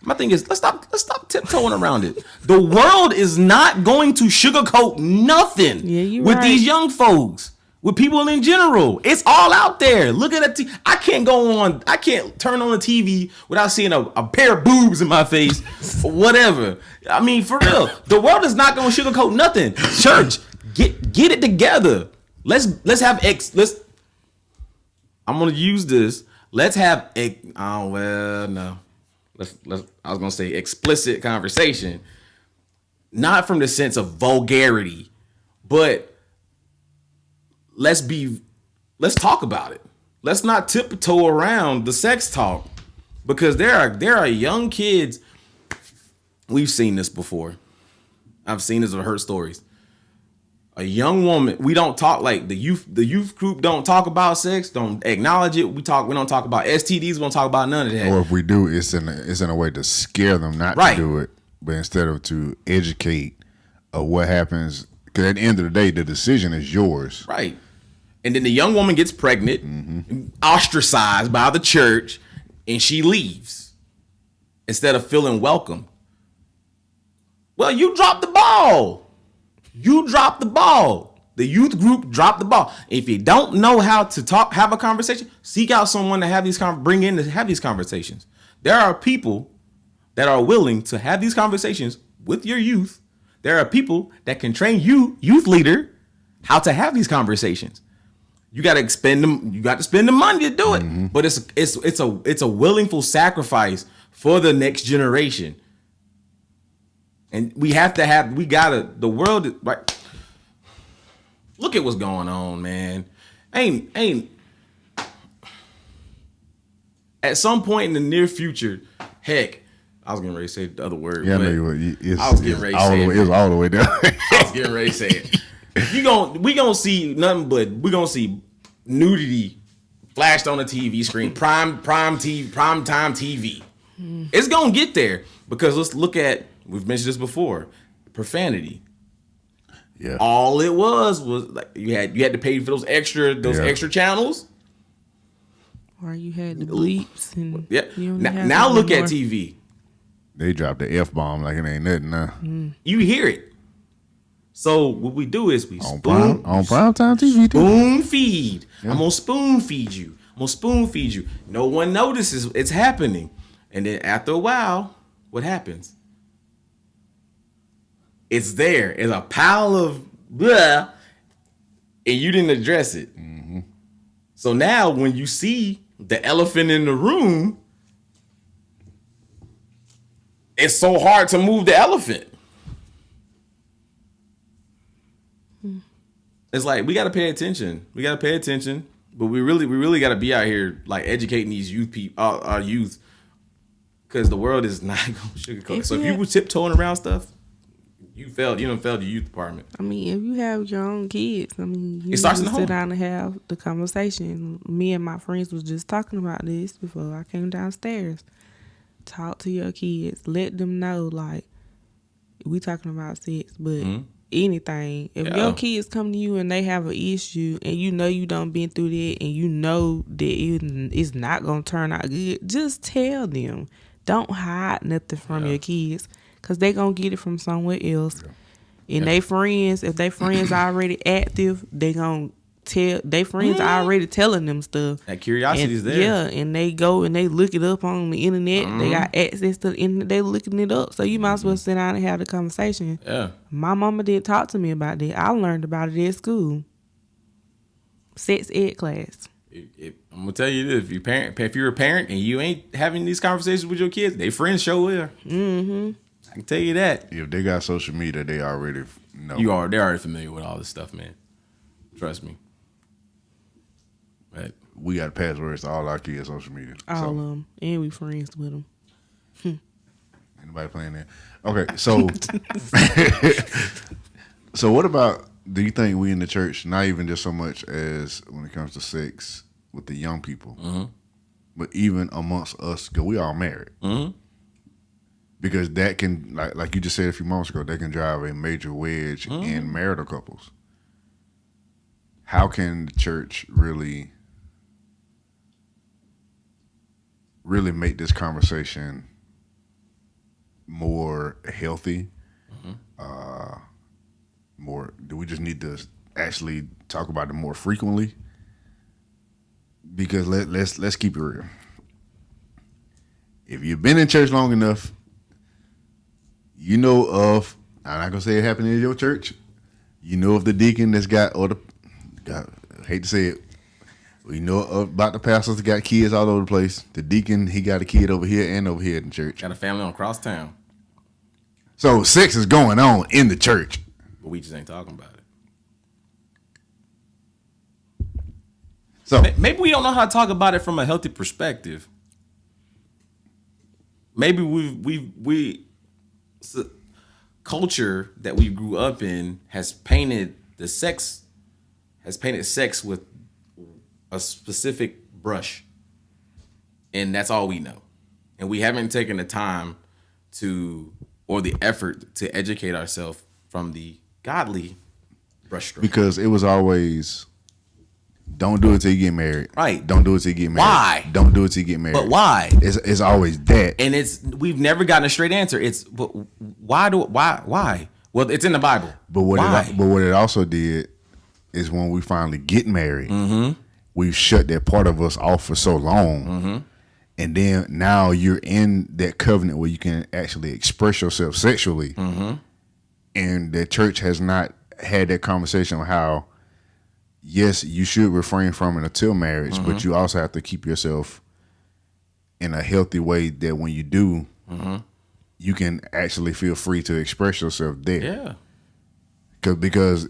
My thing is, let's stop tiptoeing around it. The world is not going to sugarcoat nothing with these young folks. With people in general, it's all out there. Look at it. I can't turn on the TV without seeing a pair of boobs in my face or whatever. I mean, for real, the world is not going to sugarcoat nothing. Church, get it together. Let's have I'm going to use this. Let's have I was going to say explicit conversation, not from the sense of vulgarity, but let's talk about it. Let's not tiptoe around the sex talk, because there are young kids. We've seen this before. I've seen this or heard stories. A young woman, we don't talk, like the youth group don't talk about sex, don't acknowledge it. We don't talk about STDs, we don't talk about none of that. Or if we do, it's in a way to scare them not to do it, but instead of to educate of what happens, because at the end of the day, the decision is yours. Right. And then the young woman gets pregnant, ostracized by the church, and she leaves instead of feeling welcome. Well, you dropped the ball. The youth group dropped the ball. If you don't know how to have a conversation, seek out someone to bring in to have these conversations. There are people that are willing to have these conversations with your youth. There are people that can train you, youth leader, how to have these conversations. You got to spend them. You got to spend the money to do it. But it's a willful sacrifice for the next generation. And the world, right? Look at what's going on, man. Ain't at some point in the near future, heck, I was getting ready to say the other word. Yeah, I but know you were. I was getting ready to say it. It was all the way down. I was getting ready to say it. We gonna see nothing but we gonna see nudity flashed on the TV screen, prime time TV. It's gonna get there because let's look at, we've mentioned this before, profanity. Yeah. All it was like you had to pay for those extra channels. Or you had the bleeps and Yeah. you only have Now to look do at more. TV. They dropped the F-bomb like it ain't nothing now. You hear it. So what we do is we On prime time TV too. spoon feed. Yeah. I'm gonna spoon feed you. No one notices it's happening. And then after a while, what happens? It's there. It's a pile of blah, and you didn't address it. Mm-hmm. So now when you see the elephant in the room, it's so hard to move the elephant. It's like we gotta pay attention. But we really gotta be out here like educating these our youth, because the world is not gonna sugarcoat it. So if you were tiptoeing around stuff, you failed the youth department. I mean, if you have your own kids, I mean, you It starts in need the to sit home. down and have the conversation. Me and my friends was just talking about this before I came downstairs. Talk to your kids. Let them know, like, we talking about sex, but anything. If your kids come to you and they have an issue and you know you done been through that and you know that it's not going to turn out good, just tell them. Don't hide nothing from your kids, because they going to get it from somewhere else. And they friends, if they friends already active, they going to tell, they friends already telling them stuff. That curiosity is there. Yeah, and they go and they look it up on the internet. They got access to the internet. They looking it up. So you might as well sit down and have the conversation. Yeah. My mama didn't talk to me about that. I learned about it at school. Sex ed class. I'm gonna tell you this: if you're a parent and you ain't having these conversations with your kids, they friends show will. Mm-hmm. I can tell you that. If they got social media, they already know. They're already familiar with all this stuff, man. Trust me. But We got passwords to all our kids' social media. All of them. And we friends with them. Anybody playing that? Okay, so so what about, do you think we in the church, not even just so much as when it comes to sex with the young people, but even amongst us, because we all married, because that can, like you just said a few moments ago, that can drive a major wedge in marital couples. How can the church really make this conversation more healthy? Do we just need to actually talk about it more frequently? Because let's keep it real. If you've been in church long enough, you know of, I'm not gonna say it happened in your church, you know of the deacon that's got, or I hate to say it, we know about the pastors that got kids all over the place. The deacon, he got a kid over here and over here in church. got a family on across town, So sex is going on in the church. but we just ain't talking about it. So Maybe we don't know how to talk about it from a healthy perspective. Maybe culture that we grew up in has painted sex with a specific brush, and that's all we know. And we haven't taken the time or the effort to educate ourselves from the godly brushstroke. because it was always, don't do it till you get married. Right. Don't do it till you get married. Why? Don't do it till you get married. But why? It's always that. And we've never gotten a straight answer. But why? Well, it's in the Bible. But what it also did is when we finally get married, we've shut that part of us off for so long. And then now you're in that covenant where you can actually express yourself sexually. And the church has not had that conversation on how, yes, you should refrain from it until marriage, but you also have to keep yourself in a healthy way that when you do, you can actually feel free to express yourself there. Yeah. Because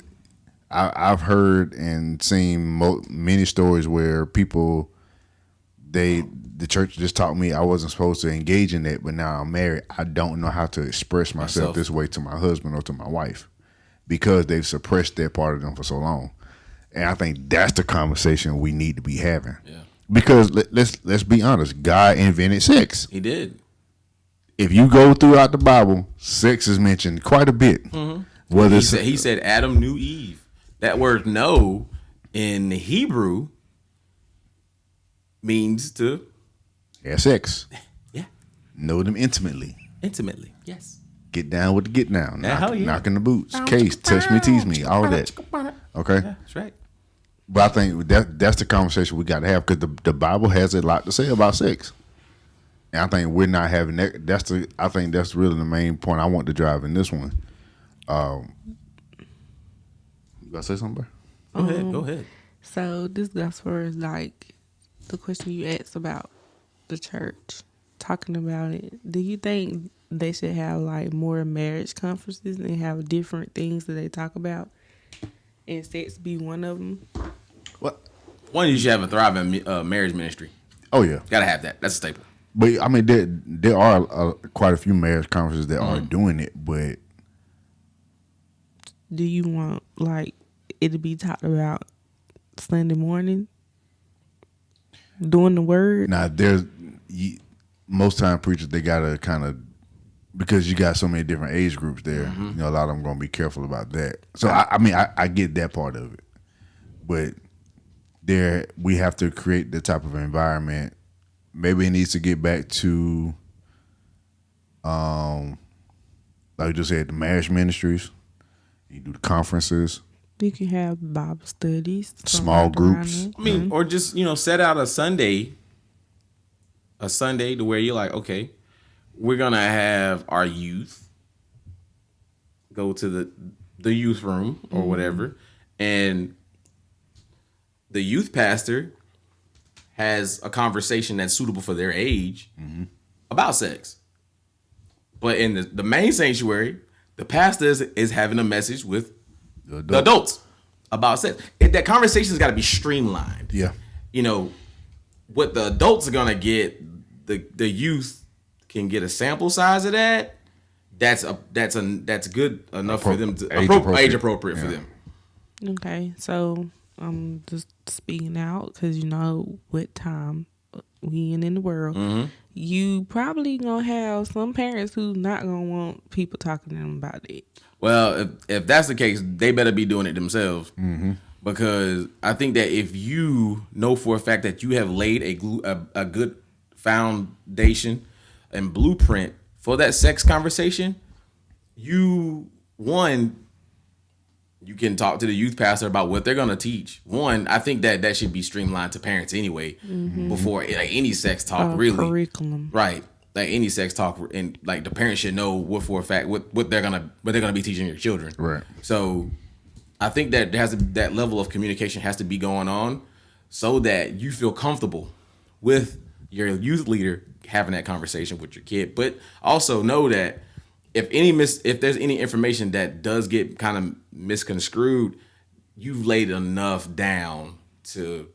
I've heard and seen many stories where people the church just taught me I wasn't supposed to engage in that, but now I'm married. I don't know how to express myself this way to my husband or to my wife because they've suppressed that part of them for so long. And I think that's the conversation we need to be having. Yeah. Because let's be honest, God invented sex. He did. If you go throughout the Bible, sex is mentioned quite a bit. Mm-hmm. Whether he said Adam knew Eve. That word "know" in Hebrew means to have sex. Yeah. Know them intimately. Intimately. Yes. Get down with the get down. Knocking the boots. Bow, Case. Touch me, tease me. All that. Okay. Yeah, that's right. But I think that's the conversation we got to have because the Bible has a lot to say about sex, and I think we're not having that. I think that's really the main point I want to drive in this one. You gotta say something, bro? Go ahead. So this goes for like the question you asked about the church, talking about it. Do you think they should have like more marriage conferences and have different things that they talk about, and sex be one of them? What? One, you should have a thriving marriage ministry. Oh yeah, Gotta have that. That's a staple. but I mean there are quite a few marriage conferences that are doing it, but Do you want like it to be talked about Sunday morning, doing the word? now most time preachers they gotta kind of because you got so many different age groups there. You know, a lot of them gonna be careful about that. So I get that part of it, but we have to create the type of environment. Maybe it needs to get back to, like you just said, the marriage ministries. You do the conferences, You can have Bible studies, small groups. I mean, or just set out a Sunday to where you're like, okay, we're gonna have our youth go to the youth room or whatever, and the youth pastor has a conversation that's suitable for their age about sex. But in the main sanctuary, the pastor is having a message with the adults about sex. That conversation's got to be streamlined. Yeah. What the adults are gonna get, the youth can get a sample size of that. That's good enough for them to age appropriate for them. Okay, so I'm just speaking out because you know what time we in the world. You probably gonna have some parents who's not gonna want people talking to them about it. Well, if that's the case, they better be doing it themselves. Because I think that if you know for a fact that you have laid a good foundation and blueprint for that sex conversation, you can talk to the youth pastor about what they're going to teach. I think that should be streamlined to parents anyway before like any sex talk really. Curriculum. Right. Like any sex talk, and like the parents should know what for a fact what they're gonna be teaching your children. Right. So I think that that level of communication has to be going on so that you feel comfortable with your youth leader having that conversation with your kid. But also know that if there's any information that does get kind of misconstrued, you've laid enough down to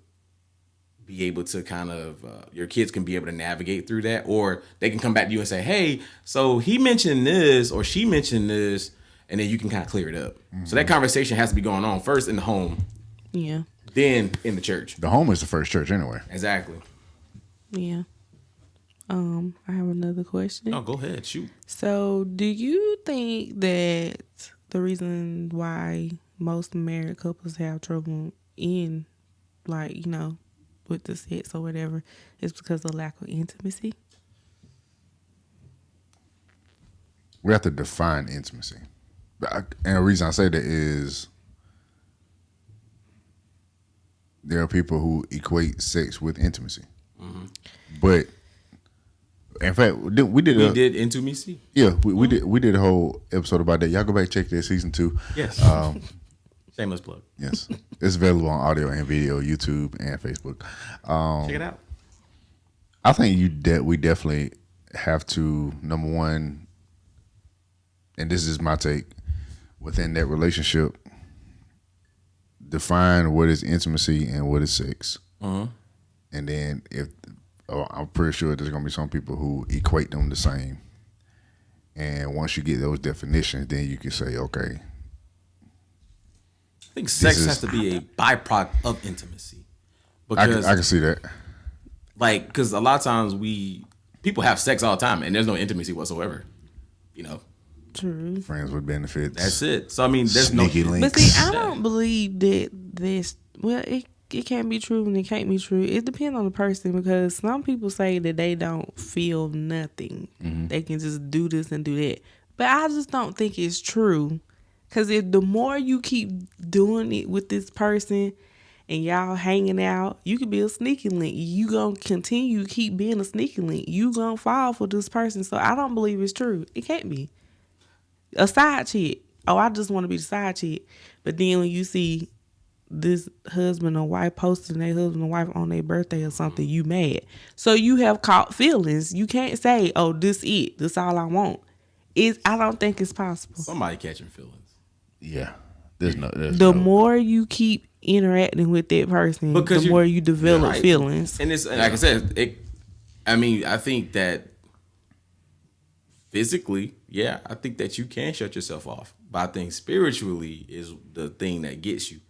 be able to kind of your kids can be able to navigate through that, or they can come back to you and say, hey, so he mentioned this or she mentioned this, and then you can kind of clear it up. So that conversation has to be going on first in the home, Yeah. then in the church. The home is the first church anyway. Exactly. Yeah. I have another question. Oh, go ahead, shoot. So, do you think that the reason why most married couples have trouble in, like, with the sex or whatever, is because of lack of intimacy? We have to define intimacy. And the reason I say that is there are people who equate sex with intimacy. But in fact, we did intimacy. Yeah, we did a whole episode about that. Y'all go back and check that season 2. Yes. Shameless plug. Yes, it's available on audio and video, YouTube and Facebook. Check it out. I think we definitely have to, number one, and this is my take, within that relationship, define what is intimacy and what is sex. Uh-huh. And then I'm pretty sure there's gonna be some people who equate them the same. And once you get those definitions, then you can say, okay. I think sex has to be a byproduct of intimacy. I can see that. Like, because a lot of times people have sex all the time and there's no intimacy whatsoever. You know. True. Friends with benefits. That's it. So I mean, there's Sneaky no. links. But see, I don't believe that this. Well, it can't be true and it can't be true. It depends on the person because some people say that they don't feel nothing. Mm-hmm. They can just do this and do that. But I just don't think it's true. Because if the more you keep doing it with this person and y'all hanging out, you could be a sneaky link. You going to continue keep being a sneaky link. You going to fall for this person. So I don't believe it's true. It can't be. A side chick. Oh, I just want to be the side chick. But then when you see this husband or wife posting their husband and wife on their birthday or something, you mad. So you have caught feelings. You can't say, oh, this it. This all I want. I don't think it's possible. Somebody catching feelings. Yeah. There's the more you keep interacting with that person, the more you develop feelings. And it's like I said, I think that physically, yeah, I think that you can shut yourself off. But I think spiritually is the thing that gets you.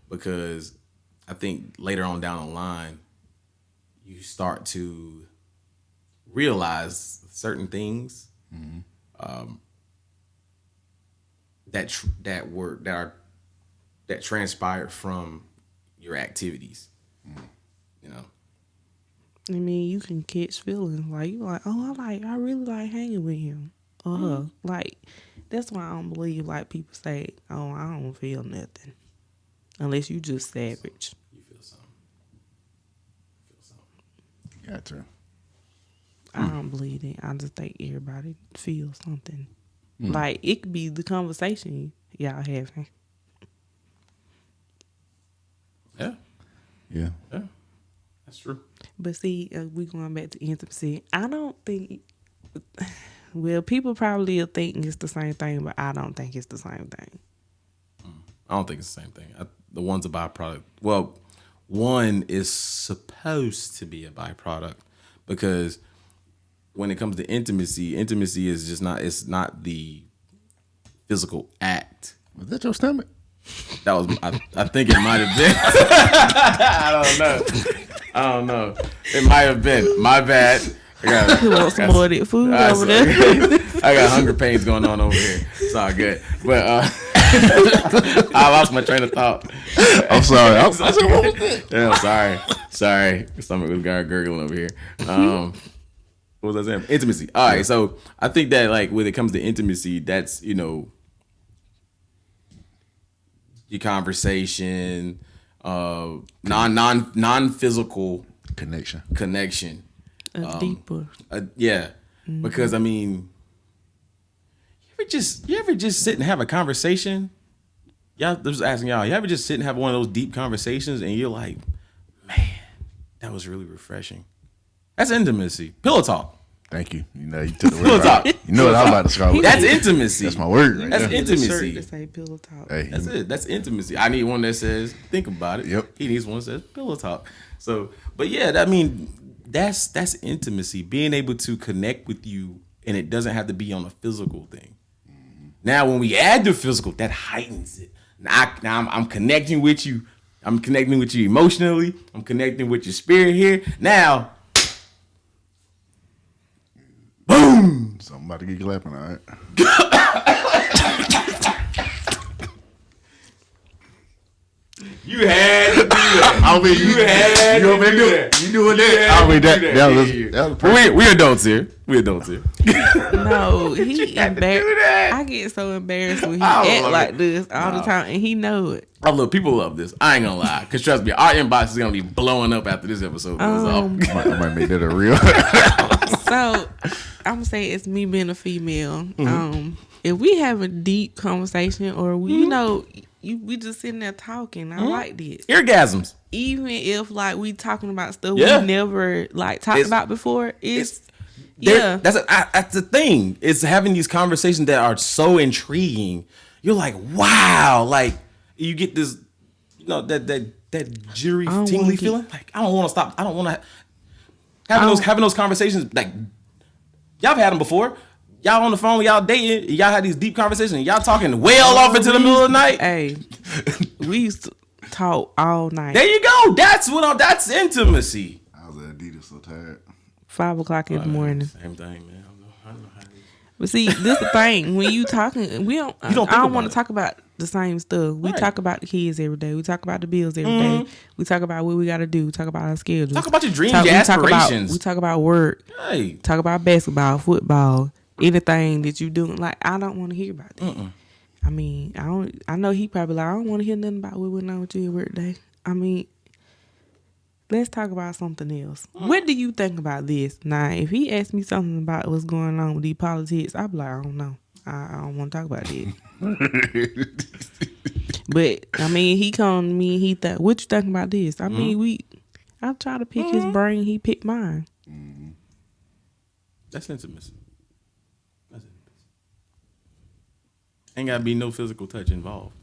Because I think later on down the line, you start to realize certain things that transpired from your activities. You know. I mean, you can catch feelings like you like, oh, I really like hanging with him or her. Like that's why I don't believe like people say, oh, I don't feel nothing. Unless you just savage. You feel something. Got to. I don't believe it. I just think everybody feels something. Like it could be the conversation y'all having. Yeah. That's true. But see, we going back to intimacy. I don't think. Well, people probably will think it's the same thing, but I don't think it's the same thing. I don't think it's the same thing. The one's a byproduct. Well, one is supposed to be a byproduct because when it comes to intimacy is just not. It's not the physical act. Was that your stomach? That was. I think it might have been. I don't know. It might have been. My bad. Who wants some more of that food over there? I got hunger pains going on over here. It's all good. But I lost my train of thought. I'm sorry. I said, what was that? Yeah, sorry. My stomach was gurgling over here. What was I saying? Intimacy. All right. So I think that like when it comes to intimacy, that's your conversation, non-physical connection. Deeper. Yeah. Mm-hmm. Because I mean, you ever just sit and have a conversation? Y'all, just asking y'all, you ever just sit and have one of those deep conversations and you're like, man, that was really refreshing. That's intimacy. Pillow talk. Thank you. You took the word out. You know what I'm about to describe. That's intimacy. That's my word. Right That's there. intimacy. To say pillow talk. Hey. That's it. That's intimacy. I need one that says, think about it. Yep. He needs one that says, pillow talk. So, but yeah, I mean, that's intimacy. Being able to connect with you, and it doesn't have to be on a physical thing. Mm-hmm. Now, when we add the physical, that heightens it. Now I'm connecting with you. I'm connecting with you emotionally. I'm connecting with your spirit here. Now, boom! Something about to get clapping, all right? You had to do that. I mean, you had you to do that. You doing that? I mean, that was perfect. We adults here. We adults here. No, he embarrassed. I get so embarrassed when he act like this all the time, and he know it. People love this. I ain't gonna lie, because trust me, our inbox is gonna be blowing up after this episode goes off. I might make that a real. So I'm gonna say it's me being a female. Mm-hmm. If we have a deep conversation, or we, we just sitting there talking, I like this. Orgasms. Even if like we talking about stuff we never like talked about before, that's the thing. It's having these conversations that are so intriguing. You're like, wow, like you get this that jittery, I don't tingly wanna feeling. Like I don't want to stop. I don't want to having those conversations. Like y'all have had them before. Y'all on the phone, y'all dating, y'all had these deep conversations, and y'all talking well off into the middle of the night. Hey, we used to talk all night. There you go. That's intimacy. I was at Adidas so tired. 5 o'clock in the morning. Same thing, man. I don't know how to. But see, this the thing. When you talking, we don't. I don't want about to talk about the same stuff. We Right. talk about the kids every day. We talk about the bills every day. We talk about what we got to do. We talk about our schedules. Talk about your dreams, We your talk about- aspirations. We talk about work. Hey, Talk about basketball, football, anything that you doing. Like I don't want to hear about that. I mean, I don't. I know he probably like I don't want to hear nothing about what went on with you at work today. I mean, let's talk about something else. What do you think about this? Now, if he asked me something about what's going on with these politics, I'd be like, I don't know. I don't want to talk about that. But I mean, he come to me. He thought, "What you think about this?" I mean, I try to pick his brain. He picked mine. that's intimacy. Ain't gotta be no physical touch involved.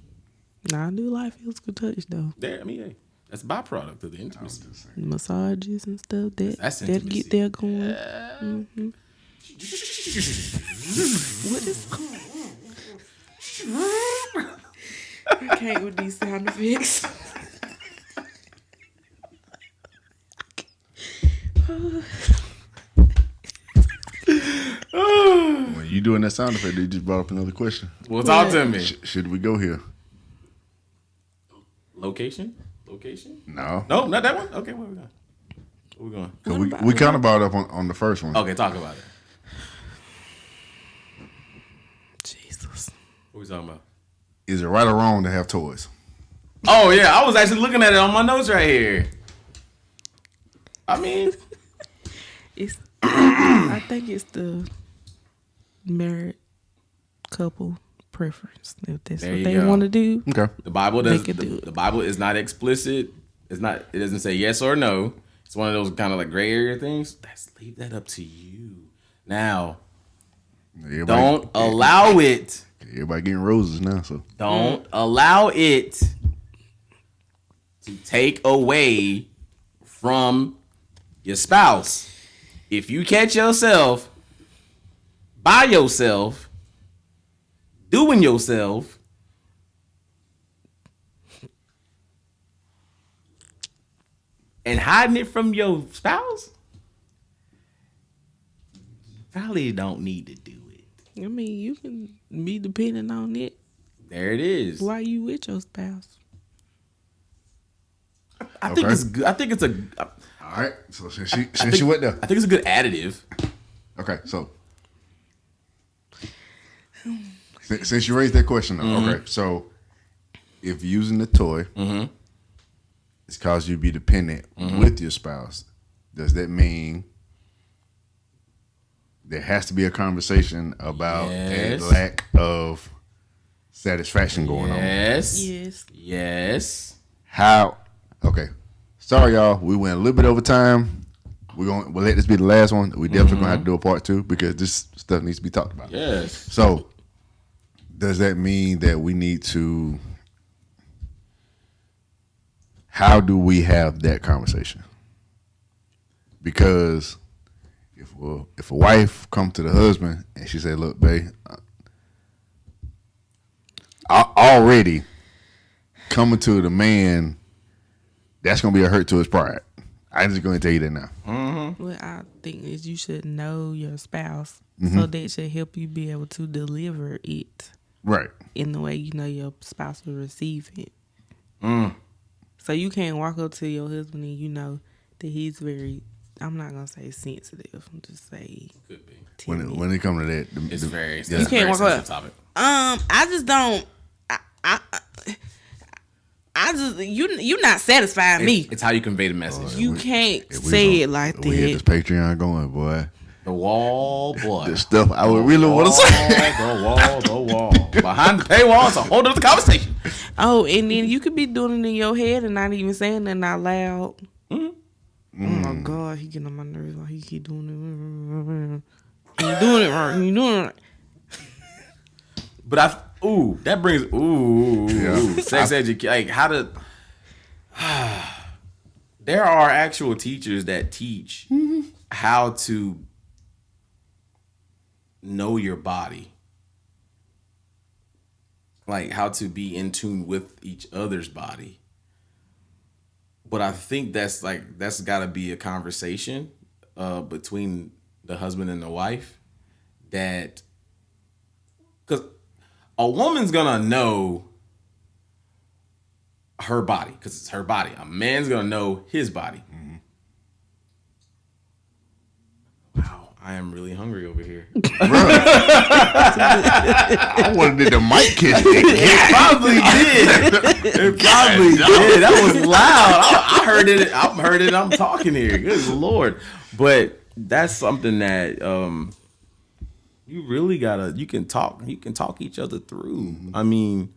Now I do like physical touch though. There, I mean, hey, that's a byproduct of the intimacy. Massages and stuff That's that intimacy. get there going. What is? I can't with these sound effects. When you doing that sound effect, you just brought up another question. Well, talk to me. Should we go here? Location? No. No, not that one. Okay, where we going? Where we going? 'Cause we kind of brought it up on the first one. Okay, talk about it. Jesus. What we talking about? Is it right or wrong to have toys? Oh yeah, I was actually looking at it on my notes right here. I mean, It's. I think it's the married couple preference. If that's There what you they go. want to do. Okay. the Bible They does. could do it. The Bible is not explicit. It's not. It doesn't say yes or no. It's one of those kind of like gray area things. Let's leave that up to you. Now, don't allow it. Everybody getting roses now, so Don't allow it to take away from your spouse. If you catch yourself by yourself, doing yourself, and hiding it from your spouse, you probably don't need to do it. I mean, you can be dependent on it There it is. while you with your spouse. I think Okay. it's good. I think it's a. all right. So since you went there, I think it's a good additive. okay. So since you raised that question, though, okay. So if using the toy, it's caused you to be dependent with your spouse. Does that mean there has to be a conversation about Yes. a lack of satisfaction going on? Yes. Yes. Yes. How? Okay. Sorry, y'all. We went a little bit over time. We'll let this be the last one. We definitely gonna have to do a part 2 because this stuff needs to be talked about. Yes. So, does that mean that we need to? How do we have that conversation? Because if a wife come to the husband and she say, "Look, babe, already coming to the man, that's gonna be a hurt to his pride." I'm just gonna tell you that now. What I think is you should know your spouse, Mm-hmm. so that should help you be able to deliver it Right. in the way you know your spouse will receive it. Mm. So you can't walk up to your husband and you know that he's very, I'm not gonna say sensitive, I'm just say Could be. timid. When it comes to that, It's very. yeah. It's a can't very walk up. sensitive topic. I just don't. I just you not satisfying me. It's how you convey the message. You can't if we say gon- it like we get this that. Patreon going, boy. The wall, boy. The stuff I would really want to say. The wall. Behind the paywall, it's a whole other conversation. Oh, and then you could be doing it in your head and not even saying that out loud. Oh my God, he getting on my nerves. Like he keep doing it. He doing it right. He doing it right. But that brings Yeah. sex education. Like how to There are actual teachers that teach how to know your body, like how to be in tune with each other's body. But I think that's got to be a conversation between the husband and the wife, that because a woman's gonna know her body because it's her body. A man's gonna know his body. Mm-hmm. Wow, I am really hungry over here. I wanted the mic kiss. It probably did. It probably did. That was loud. I heard it. I heard it. I'm talking here. Good Lord. But that's something that you really gotta. You can talk each other through. Mm-hmm. I mean,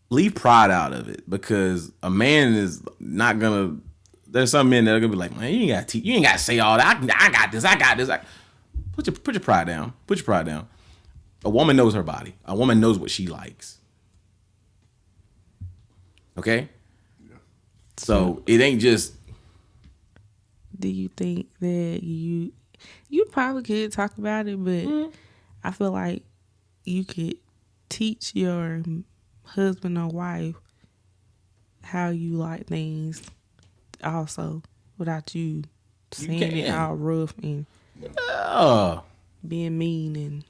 leave pride out of it, because a man is not gonna. There's some men that are gonna be like, man, you ain't got to say all that. I got this. Put your pride down. Put your pride down. A woman knows her body. A woman knows what she likes. Okay? Yeah. So it ain't just. Do you think that you probably could talk about it, but I feel like you could teach your husband or wife how you like things also without you saying it all rough and being mean and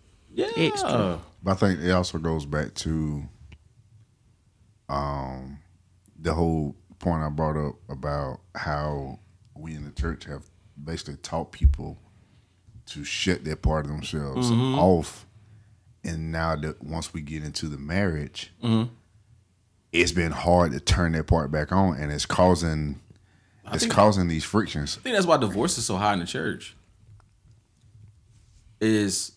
extra. But I think it also goes back to the whole point I brought up about how we in the church have basically taught people to shut that part of themselves off. And now that once we get into the marriage, it's been hard to turn that part back on, and it's causing these frictions. I think that's why divorce is so high in the church. Maybe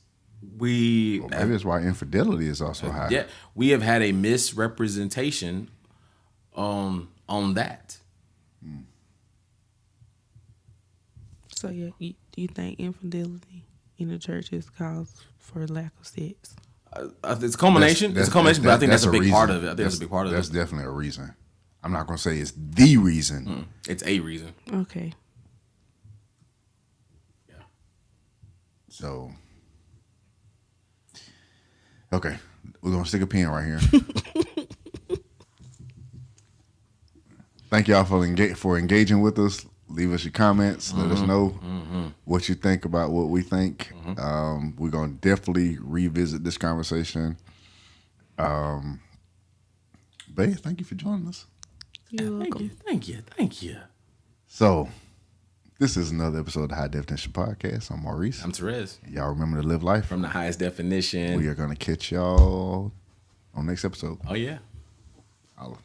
it's why infidelity is also high. Yeah, we have had a misrepresentation on that. So yeah, you think infidelity in the church is caused for lack of sex? It's a culmination. It's a culmination, but I think that's a big part of it. That's definitely a reason. I'm not going to say it's the reason. It's a reason. Okay. Yeah. So, okay, we're going to stick a pin right here. Thank y'all for engaging with us. Leave us your comments. Let us know what you think about what we think. We're going to definitely revisit this conversation. But yeah, thank you for joining us. You're welcome. Thank you. So, this is another episode of the High Definition Podcast. I'm Maurice. I'm Therese. Y'all remember to live life from the highest definition. We are going to catch y'all on next episode. Oh, yeah. Holla.